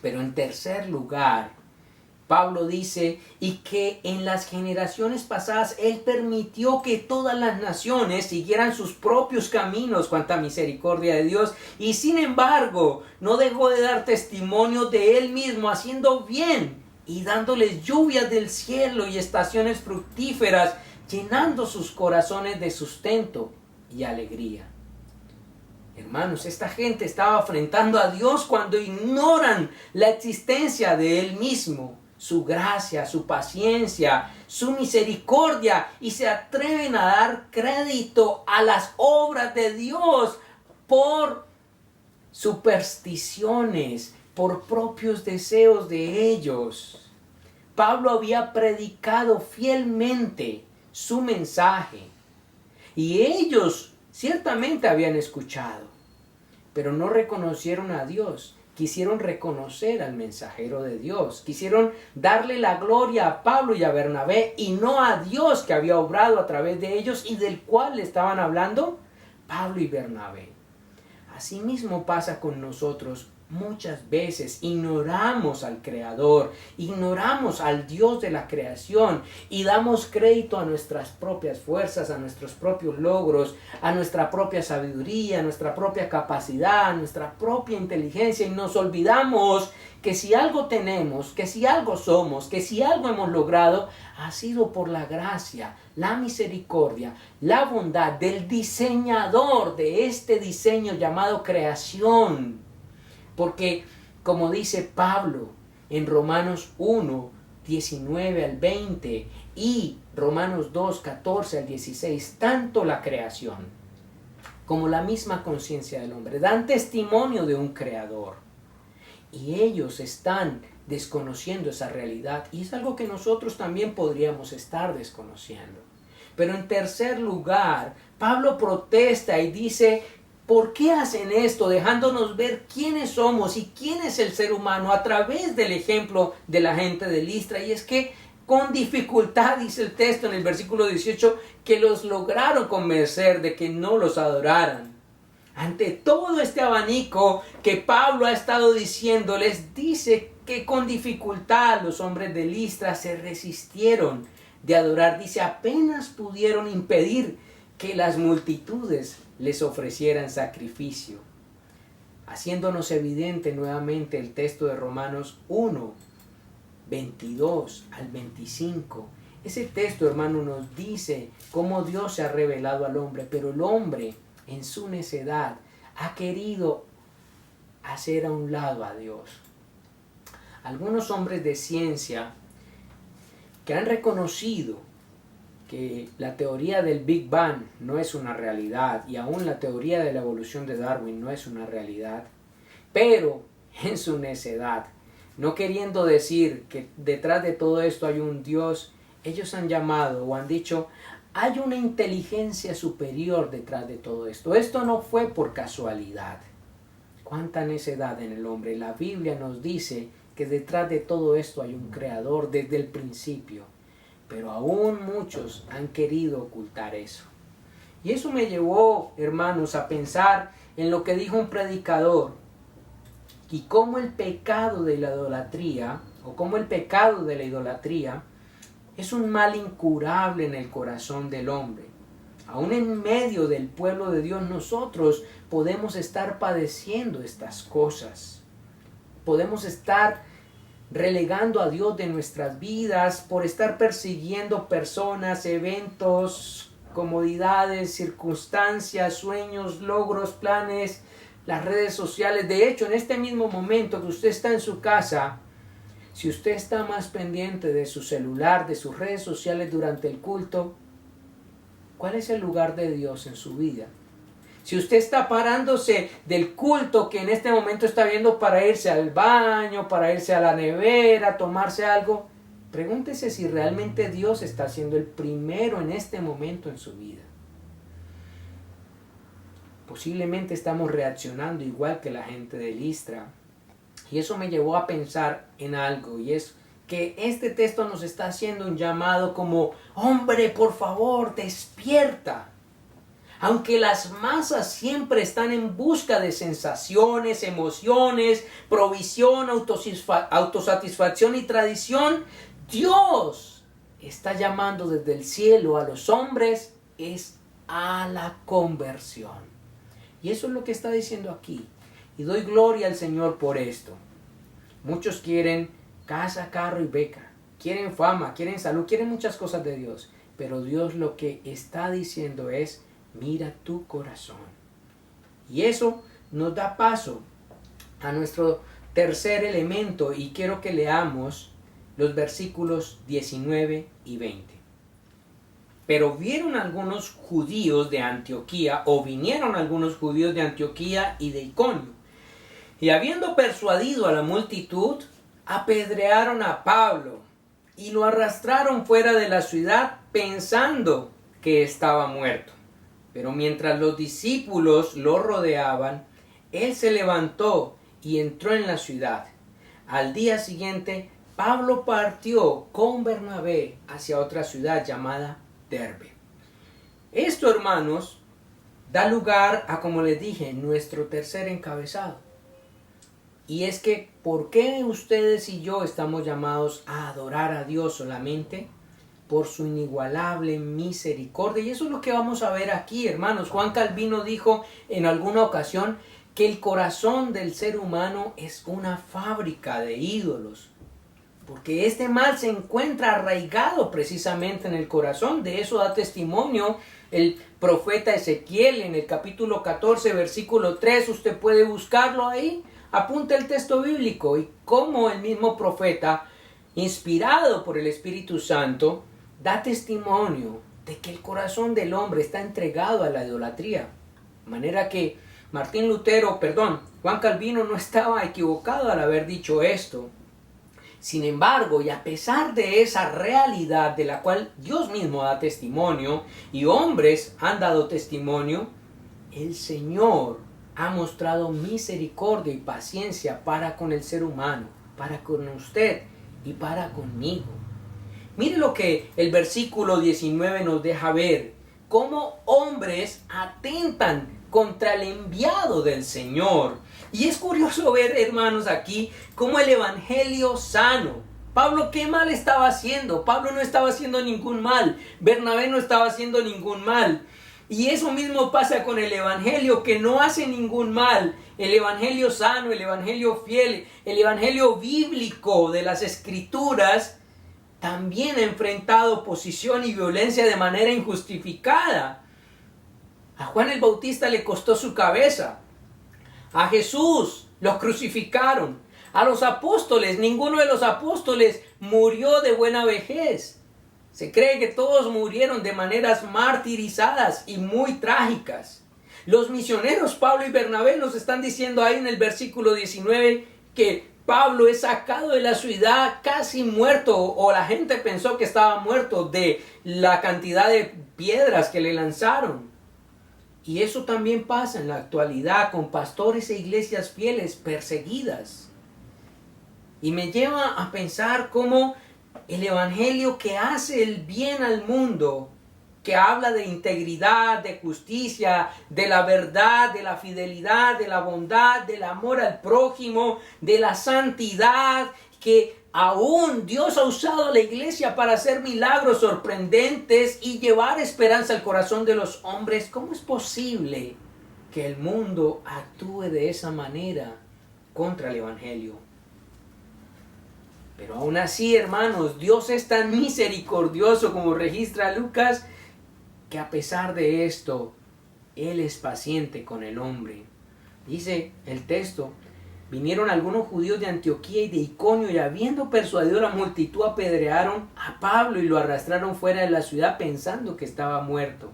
Pero en tercer lugar, Pablo dice: y que en las generaciones pasadas Él permitió que todas las naciones siguieran sus propios caminos. Cuánta misericordia de Dios. Y sin embargo, no dejó de dar testimonio de Él mismo, haciendo bien y dándoles lluvias del cielo y estaciones fructíferas, llenando sus corazones de sustento y alegría. Hermanos, esta gente estaba afrentando a Dios cuando ignoran la existencia de Él mismo, su gracia, su paciencia, su misericordia, y se atreven a dar crédito a las obras de Dios por supersticiones, por propios deseos de ellos. Pablo había predicado fielmente su mensaje y ellos ciertamente habían escuchado, pero no reconocieron a Dios. Quisieron reconocer al mensajero de Dios. Quisieron darle la gloria a Pablo y a Bernabé y no a Dios, que había obrado a través de ellos y del cual le estaban hablando Pablo y Bernabé. Asimismo pasa con nosotros. Muchas veces ignoramos al Creador, ignoramos al Dios de la creación y damos crédito a nuestras propias fuerzas, a nuestros propios logros, a nuestra propia sabiduría, a nuestra propia capacidad, a nuestra propia inteligencia, y nos olvidamos que si algo tenemos, que si algo somos, que si algo hemos logrado, ha sido por la gracia, la misericordia, la bondad del diseñador de este diseño llamado creación. Porque, como dice Pablo en Romanos 1, 19 al 20 y Romanos 2, 14 al 16, tanto la creación como la misma conciencia del hombre. Dan testimonio de un creador. Y ellos están desconociendo esa realidad. Y es algo que nosotros también podríamos estar desconociendo. Pero en tercer lugar, Pablo protesta y dice, ¿por qué hacen esto? Dejándonos ver quiénes somos y quién es el ser humano a través del ejemplo de la gente de Listra. Y es que con dificultad, dice el texto en el versículo 18, que los lograron convencer de que no los adoraran. Ante todo este abanico que Pablo ha estado diciéndoles, dice que con dificultad los hombres de Listra se resistieron de adorar. Dice, apenas pudieron impedir que las multitudes les ofrecieran sacrificio. Haciéndonos evidente nuevamente el texto de Romanos 1, 22 al 25. Ese texto, hermano, nos dice cómo Dios se ha revelado al hombre, pero el hombre en su necedad ha querido hacer a un lado a Dios. Algunos hombres de ciencia que han reconocido que la teoría del Big Bang no es una realidad y aún la teoría de la evolución de Darwin no es una realidad, pero en su necedad, no queriendo decir que detrás de todo esto hay un Dios, ellos han llamado o han dicho, hay una inteligencia superior detrás de todo esto. Esto no fue por casualidad. Cuánta necedad en el hombre. La Biblia nos dice que detrás de todo esto hay un creador desde el principio. Pero aún muchos han querido ocultar eso. Y eso me llevó, hermanos, a pensar en lo que dijo un predicador. Y cómo el pecado de la idolatría, o cómo el pecado de la idolatría, es un mal incurable en el corazón del hombre. Aún en medio del pueblo de Dios nosotros podemos estar padeciendo estas cosas. Podemos estar relegando a Dios de nuestras vidas por estar persiguiendo personas, eventos, comodidades, circunstancias, sueños, logros, planes, las redes sociales. De hecho, en este mismo momento que usted está en su casa, si usted está más pendiente de su celular, de sus redes sociales durante el culto, ¿cuál es el lugar de Dios en su vida? Si usted está parándose del culto que en este momento está viendo para irse al baño, para irse a la nevera, tomarse algo, pregúntese si realmente Dios está siendo el primero en este momento en su vida. Posiblemente estamos reaccionando igual que la gente de Listra. Y eso me llevó a pensar en algo, y es que este texto nos está haciendo un llamado como, hombre, por favor, despierta. Aunque las masas siempre están en busca de sensaciones, emociones, provisión, autosatisfacción y tradición, Dios está llamando desde el cielo a los hombres es a la conversión. Y eso es lo que está diciendo aquí. Y doy gloria al Señor por esto. Muchos quieren casa, carro y beca. Quieren fama, quieren salud, quieren muchas cosas de Dios. Pero Dios lo que está diciendo es, mira tu corazón. Y eso nos da paso a nuestro tercer elemento. Y quiero que leamos los versículos 19 y 20. Pero vieron algunos judíos de Antioquía, o vinieron algunos judíos de Antioquía y de Iconio. Y habiendo persuadido a la multitud, apedrearon a Pablo y lo arrastraron fuera de la ciudad pensando que estaba muerto. Pero mientras los discípulos lo rodeaban, él se levantó y entró en la ciudad. Al día siguiente, Pablo partió con Bernabé hacia otra ciudad llamada Derbe. Esto, hermanos, da lugar a, como les dije, nuestro tercer encabezado. Y es que, ¿por qué ustedes y yo estamos llamados a adorar a Dios solamente? Por su inigualable misericordia. Y eso es lo que vamos a ver aquí, hermanos. Juan Calvino dijo en alguna ocasión que el corazón del ser humano es una fábrica de ídolos. Porque este mal se encuentra arraigado precisamente en el corazón. De eso da testimonio el profeta Ezequiel en el capítulo 14, versículo 3. Usted puede buscarlo ahí. Apunta el texto bíblico y cómo el mismo profeta, inspirado por el Espíritu Santo, da testimonio de que el corazón del hombre está entregado a la idolatría. De manera que Juan Calvino no estaba equivocado al haber dicho esto. Sin embargo, y a pesar de esa realidad de la cual Dios mismo da testimonio y hombres han dado testimonio, el Señor ha mostrado misericordia y paciencia para con el ser humano, para con usted y para conmigo. Mire lo que el versículo 19 nos deja ver, cómo hombres atentan contra el enviado del Señor. Y es curioso ver, hermanos, aquí cómo el evangelio sano. Pablo, ¿qué mal estaba haciendo? Pablo no estaba haciendo ningún mal. Bernabé no estaba haciendo ningún mal. Y eso mismo pasa con el evangelio, que no hace ningún mal. El evangelio sano, el evangelio fiel, el evangelio bíblico de las escrituras también ha enfrentado oposición y violencia de manera injustificada. A Juan el Bautista le costó su cabeza. A Jesús los crucificaron. A los apóstoles, ninguno de los apóstoles murió de buena vejez. Se cree que todos murieron de maneras martirizadas y muy trágicas. Los misioneros Pablo y Bernabé nos están diciendo ahí en el versículo 19 que Pablo es sacado de la ciudad casi muerto, o la gente pensó que estaba muerto de la cantidad de piedras que le lanzaron. Y eso también pasa en la actualidad con pastores e iglesias fieles perseguidas. Y me lleva a pensar cómo el evangelio que hace el bien al mundo, que habla de integridad, de justicia, de la verdad, de la fidelidad, de la bondad, del amor al prójimo, de la santidad, que aún Dios ha usado a la iglesia para hacer milagros sorprendentes y llevar esperanza al corazón de los hombres. ¿Cómo es posible que el mundo actúe de esa manera contra el evangelio? Pero aún así, hermanos, Dios es tan misericordioso como registra Lucas, que a pesar de esto, Él es paciente con el hombre. Dice el texto: vinieron algunos judíos de Antioquía y de Iconio, y habiendo persuadido a la multitud, apedrearon a Pablo y lo arrastraron fuera de la ciudad pensando que estaba muerto.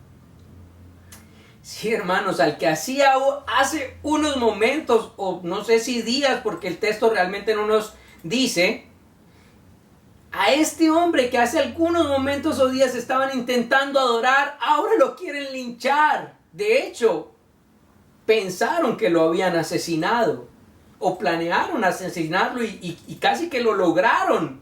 Sí, hermanos, al que hacía hace unos momentos, o no sé si días, porque el texto realmente no nos dice, a este hombre que hace algunos momentos o días estaban intentando adorar, ahora lo quieren linchar. De hecho, pensaron que lo habían asesinado, o planearon asesinarlo y casi que lo lograron.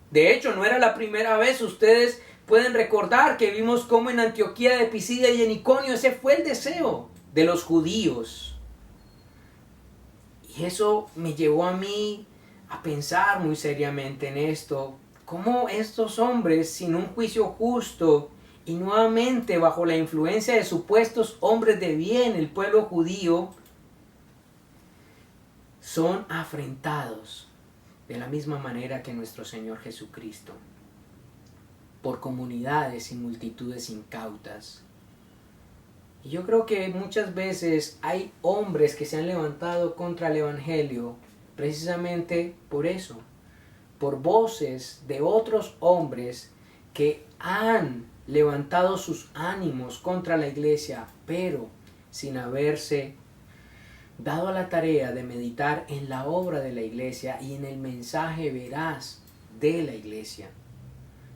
De hecho, no era la primera vez. Ustedes pueden recordar que vimos cómo en Antioquía de Pisidia y en Iconio ese fue el deseo de los judíos. Y eso me llevó a mí a pensar muy seriamente en esto. Cómo estos hombres, sin un juicio justo y nuevamente bajo la influencia de supuestos hombres de bien, el pueblo judío, son afrentados de la misma manera que nuestro Señor Jesucristo, por comunidades y multitudes incautas. Y yo creo que muchas veces hay hombres que se han levantado contra el evangelio precisamente por eso, por voces de otros hombres que han levantado sus ánimos contra la iglesia, pero sin haberse dado a la tarea de meditar en la obra de la iglesia y en el mensaje veraz de la iglesia.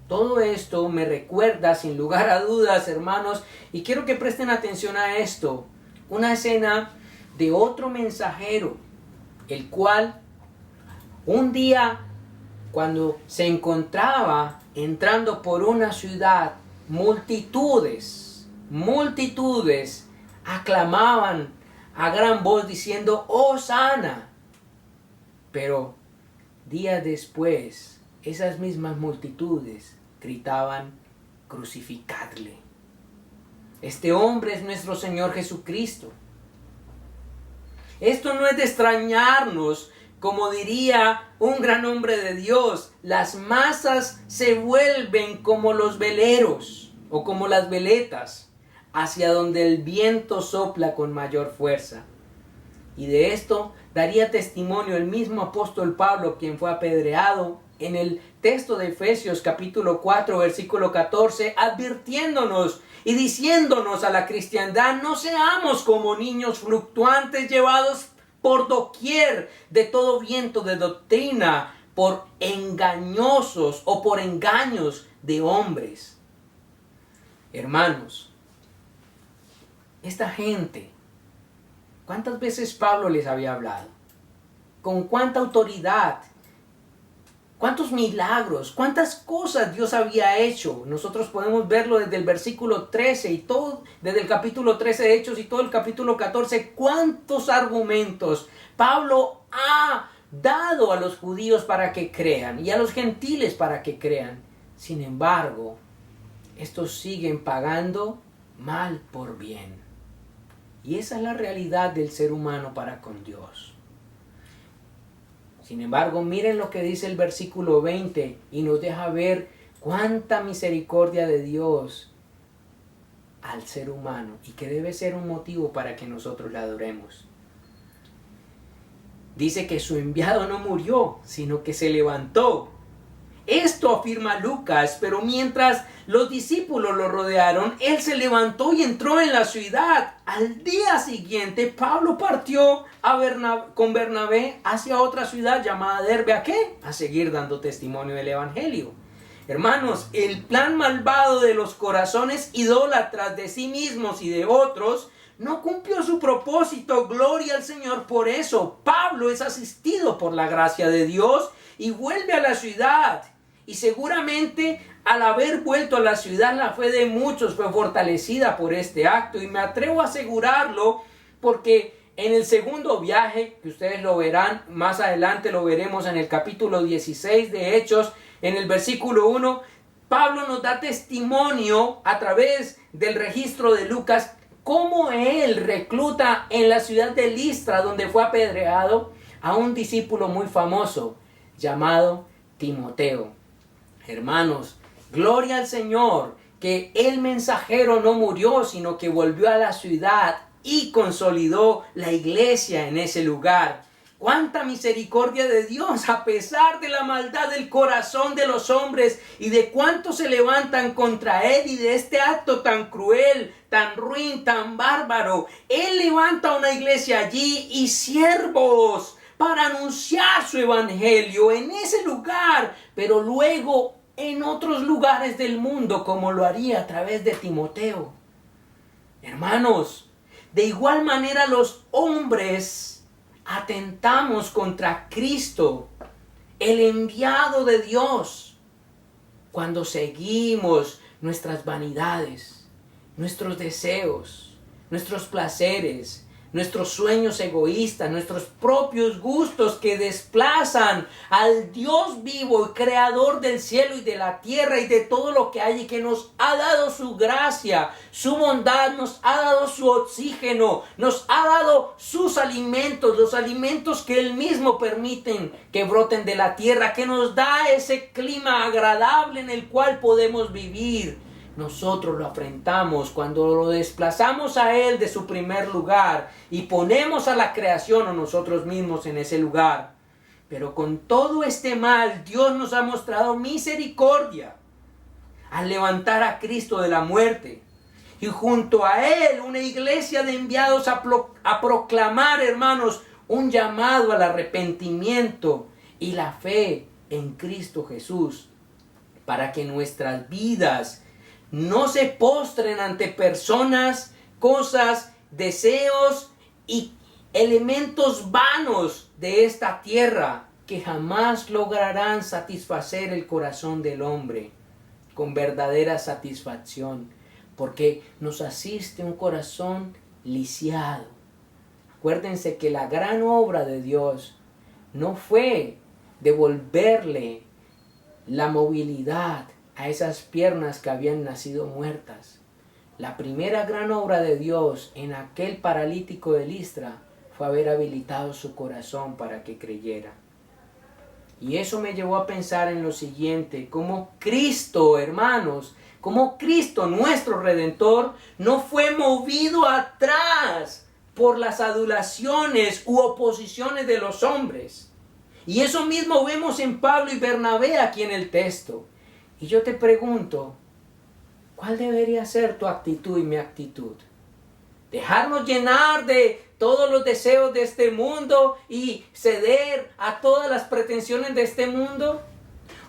Todo esto me recuerda, sin lugar a dudas, hermanos, y quiero que presten atención a esto, una escena de otro mensajero, el cual un día, cuando se encontraba entrando por una ciudad, multitudes aclamaban a gran voz diciendo Hosana. Pero días después, esas mismas multitudes gritaban crucificadle. Este hombre es nuestro Señor Jesucristo. Esto no es de extrañarnos, como diría un gran hombre de Dios, las masas se vuelven como los veleros o como las veletas, hacia donde el viento sopla con mayor fuerza. Y de esto daría testimonio el mismo apóstol Pablo, quien fue apedreado en el texto de Efesios capítulo 4, versículo 14, advirtiéndonos y diciéndonos a la cristiandad: no seamos como niños fluctuantes llevados por doquier de todo viento de doctrina, por engañosos o por engaños de hombres. Hermanos, esta gente, ¿cuántas veces Pablo les había hablado? ¿Con cuánta autoridad? ¿Cuántos milagros? ¿Cuántas cosas Dios había hecho? Nosotros podemos verlo desde el versículo 13 y todo, desde el capítulo 13 de Hechos y todo el capítulo 14. ¿Cuántos argumentos Pablo ha dado a los judíos para que crean y a los gentiles para que crean? Sin embargo, estos siguen pagando mal por bien. Y esa es la realidad del ser humano para con Dios. Sin embargo, miren lo que dice el versículo 20 y nos deja ver cuánta misericordia de Dios al ser humano y que debe ser un motivo para que nosotros le adoremos. Dice que su enviado no murió, sino que se levantó. Esto afirma Lucas, pero mientras los discípulos lo rodearon, él se levantó y entró en la ciudad. Al día siguiente, Pablo partió con Bernabé hacia otra ciudad llamada Derbe. ¿A qué? A seguir dando testimonio del evangelio. Hermanos, el plan malvado de los corazones idólatras de sí mismos y de otros no cumplió su propósito. Gloria al Señor por eso. Pablo es asistido por la gracia de Dios y vuelve a la ciudad. Y seguramente al haber vuelto a la ciudad, la fe de muchos fue fortalecida por este acto. Y me atrevo a asegurarlo porque en el segundo viaje, que ustedes lo verán más adelante, lo veremos en el capítulo 16 de Hechos, en el versículo 1, Pablo nos da testimonio a través del registro de Lucas cómo él recluta en la ciudad de Listra, donde fue apedreado, a un discípulo muy famoso llamado Timoteo. Hermanos, gloria al Señor, que el mensajero no murió, sino que volvió a la ciudad y consolidó la iglesia en ese lugar. ¡Cuánta misericordia de Dios! A pesar de la maldad del corazón de los hombres y de cuántos se levantan contra él y de este acto tan cruel, tan ruin, tan bárbaro, él levanta una iglesia allí y siervos para anunciar su evangelio en ese lugar, pero luego en otros lugares del mundo, como lo haría a través de Timoteo. Hermanos, de igual manera los hombres atentamos contra Cristo, el enviado de Dios, cuando seguimos nuestras vanidades, nuestros deseos, nuestros placeres, nuestros sueños egoístas, nuestros propios gustos que desplazan al Dios vivo y creador del cielo y de la tierra y de todo lo que hay, y que nos ha dado su gracia, su bondad, nos ha dado su oxígeno, nos ha dado sus alimentos, los alimentos que Él mismo permite que broten de la tierra, que nos da ese clima agradable en el cual podemos vivir. Nosotros lo afrentamos cuando lo desplazamos a Él de su primer lugar y ponemos a la creación o nosotros mismos en ese lugar. Pero con todo este mal, Dios nos ha mostrado misericordia al levantar a Cristo de la muerte. Y junto a Él, una iglesia de enviados a proclamar, hermanos, un llamado al arrepentimiento y la fe en Cristo Jesús, para que nuestras vidas no se postren ante personas, cosas, deseos y elementos vanos de esta tierra que jamás lograrán satisfacer el corazón del hombre con verdadera satisfacción, porque nos asiste un corazón lisiado. Acuérdense que la gran obra de Dios no fue devolverle la movilidad a esas piernas que habían nacido muertas. La primera gran obra de Dios en aquel paralítico de Listra fue haber habilitado su corazón para que creyera. Y eso me llevó a pensar en lo siguiente: como Cristo, hermanos, como Cristo, nuestro Redentor, no fue movido atrás por las adulaciones u oposiciones de los hombres. Y eso mismo vemos en Pablo y Bernabé aquí en el texto. Y yo te pregunto, ¿cuál debería ser tu actitud y mi actitud? ¿Dejarnos llenar de todos los deseos de este mundo y ceder a todas las pretensiones de este mundo?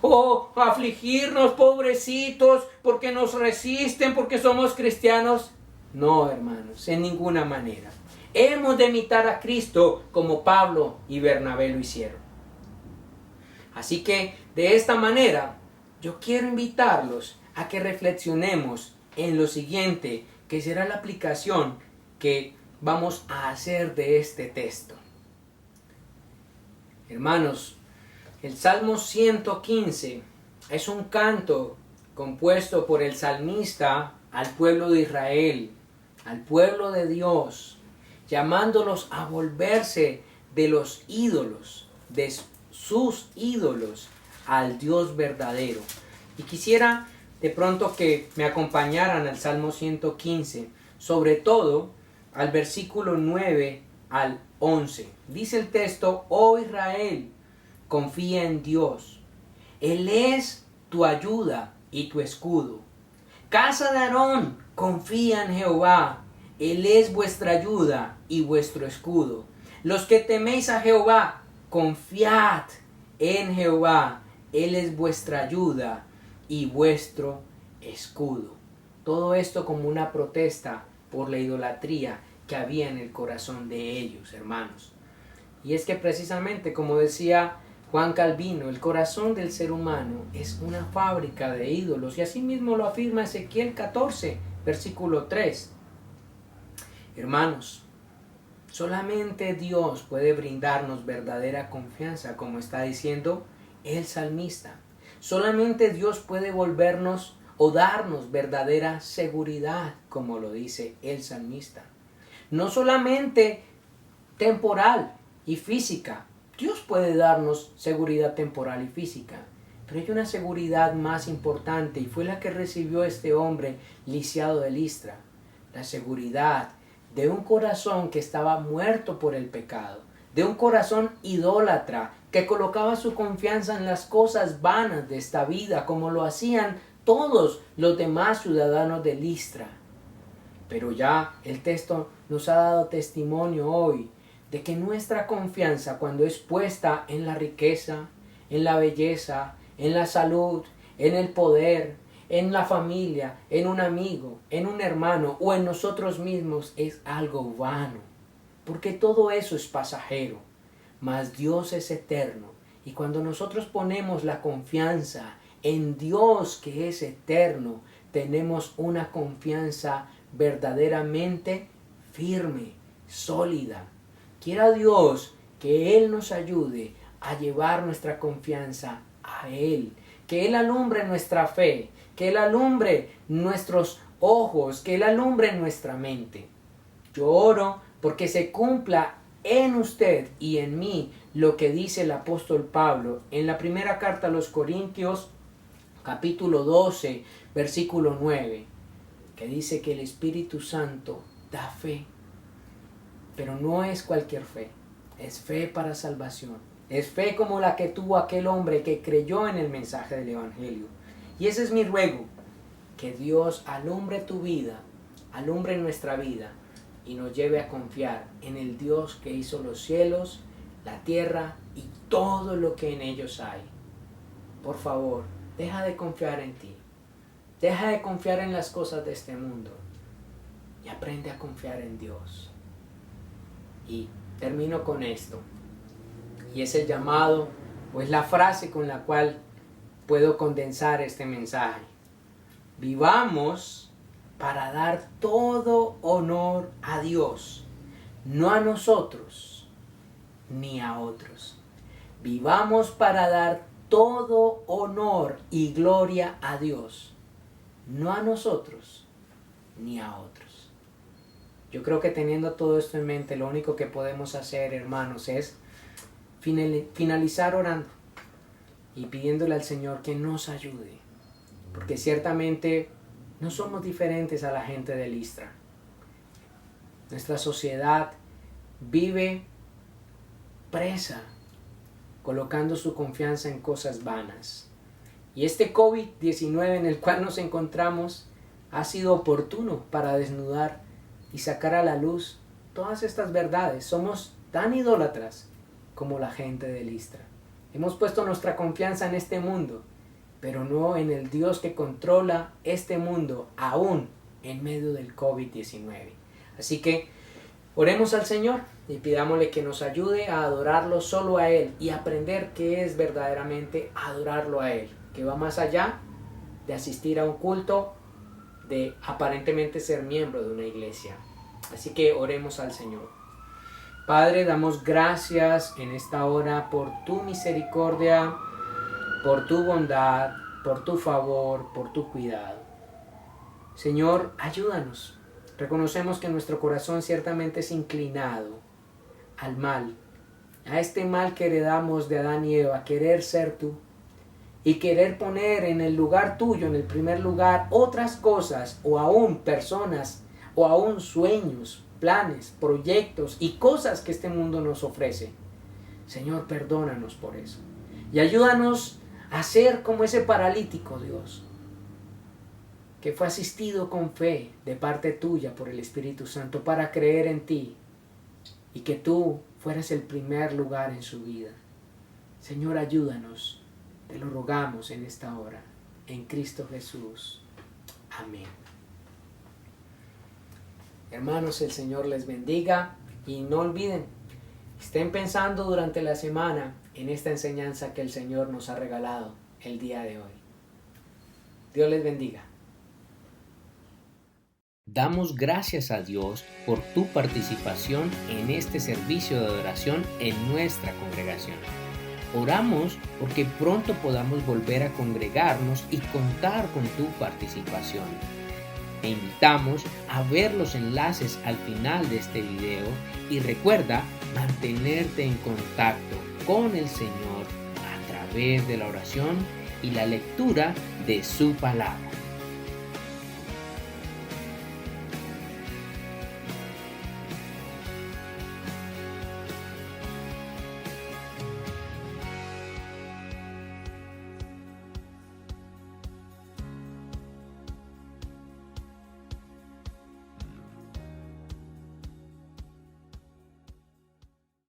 ¿O afligirnos, pobrecitos, porque nos resisten, porque somos cristianos? No, hermanos, en ninguna manera. Hemos de imitar a Cristo como Pablo y Bernabé lo hicieron. Así que de esta manera yo quiero invitarlos a que reflexionemos en lo siguiente, que será la aplicación que vamos a hacer de este texto. Hermanos, el Salmo 115 es un canto compuesto por el salmista al pueblo de Israel, al pueblo de Dios, llamándolos a volverse de los ídolos, de sus ídolos, al Dios verdadero. Y quisiera de pronto que me acompañaran al Salmo 115, sobre todo al versículo 9 al 11. Dice el texto: oh Israel, confía en Dios. Él es tu ayuda y tu escudo. Casa de Aarón, confía en Jehová. Él es vuestra ayuda y vuestro escudo. Los que teméis a Jehová, confiad en Jehová. Él es vuestra ayuda y vuestro escudo. Todo esto como una protesta por la idolatría que había en el corazón de ellos, hermanos. Y es que precisamente, como decía Juan Calvino, el corazón del ser humano es una fábrica de ídolos, y así mismo lo afirma Ezequiel 14, versículo 3. Hermanos, solamente Dios puede brindarnos verdadera confianza, como está diciendo el salmista. Solamente Dios puede volvernos o darnos verdadera seguridad, como lo dice el salmista. No solamente temporal y física. Dios puede darnos seguridad temporal y física, pero hay una seguridad más importante, y fue la que recibió este hombre Lisiado de Listra. La seguridad de un corazón que estaba muerto por el pecado, de un corazón idólatra que colocaba su confianza en las cosas vanas de esta vida, como lo hacían todos los demás ciudadanos de Listra. Pero ya el texto nos ha dado testimonio hoy de que nuestra confianza, cuando es puesta en la riqueza, en la belleza, en la salud, en el poder, en la familia, en un amigo, en un hermano o en nosotros mismos, es algo vano, porque todo eso es pasajero, mas Dios es eterno. Y cuando nosotros ponemos la confianza en Dios, que es eterno, tenemos una confianza verdaderamente firme, sólida. Quiera Dios que Él nos ayude a llevar nuestra confianza a Él, que Él alumbre nuestra fe, que Él alumbre nuestros ojos, que Él alumbre nuestra mente. Yo oro porque se cumpla en usted y en mí lo que dice el apóstol Pablo en la primera carta a los Corintios, capítulo 12, versículo 9, que dice que el Espíritu Santo da fe. Pero no es cualquier fe, es fe para salvación. Es fe como la que tuvo aquel hombre que creyó en el mensaje del Evangelio. Y ese es mi ruego, que Dios alumbre tu vida, alumbre nuestra vida y nos lleve a confiar en el Dios que hizo los cielos, la tierra y todo lo que en ellos hay. Por favor, deja de confiar en ti. Deja de confiar en las cosas de este mundo y aprende a confiar en Dios. Y termino con esto, y es el llamado, o es la frase con la cual puedo condensar este mensaje. Vivamos para dar todo honor a Dios, no a nosotros ni a otros. Vivamos para dar todo honor y gloria a Dios, no a nosotros ni a otros. Yo creo que teniendo todo esto en mente, lo único que podemos hacer, hermanos, es finalizar orando y pidiéndole al Señor que nos ayude, porque ciertamente no somos diferentes a la gente de Listra. Nuestra sociedad vive presa colocando su confianza en cosas vanas. Y este COVID-19 en el cual nos encontramos ha sido oportuno para desnudar y sacar a la luz todas estas verdades. Somos tan idólatras como la gente de Listra. Hemos puesto nuestra confianza en este mundo, pero no en el Dios que controla este mundo aún en medio del COVID-19. Así que oremos al Señor y pidámosle que nos ayude a adorarlo solo a Él y aprender qué es verdaderamente adorarlo a Él, que va más allá de asistir a un culto, de aparentemente ser miembro de una iglesia. Así que oremos al Señor. Padre, damos gracias en esta hora por tu misericordia, por tu bondad, por tu favor, por tu cuidado. Señor, ayúdanos. Reconocemos que nuestro corazón ciertamente es inclinado al mal, a este mal que heredamos de Adán y Eva, querer ser tú y querer poner en el lugar tuyo, en el primer lugar, otras cosas o aún personas o aún sueños, planes, proyectos y cosas que este mundo nos ofrece. Señor, perdónanos por eso y ayúdanos a ser como ese paralítico, Dios, que fue asistido con fe de parte tuya por el Espíritu Santo para creer en ti y que tú fueras el primer lugar en su vida. Señor, ayúdanos, te lo rogamos en esta hora, en Cristo Jesús. Amén. Hermanos, el Señor les bendiga y no olviden, estén pensando durante la semana en esta enseñanza que el Señor nos ha regalado el día de hoy. Dios les bendiga.
Damos gracias a Dios por tu participación en este servicio de adoración en nuestra congregación. Oramos porque pronto podamos volver a congregarnos y contar con tu participación. Te invitamos a ver los enlaces al final de este video y recuerda mantenerte en contacto con el Señor a través de la oración y la lectura de su palabra.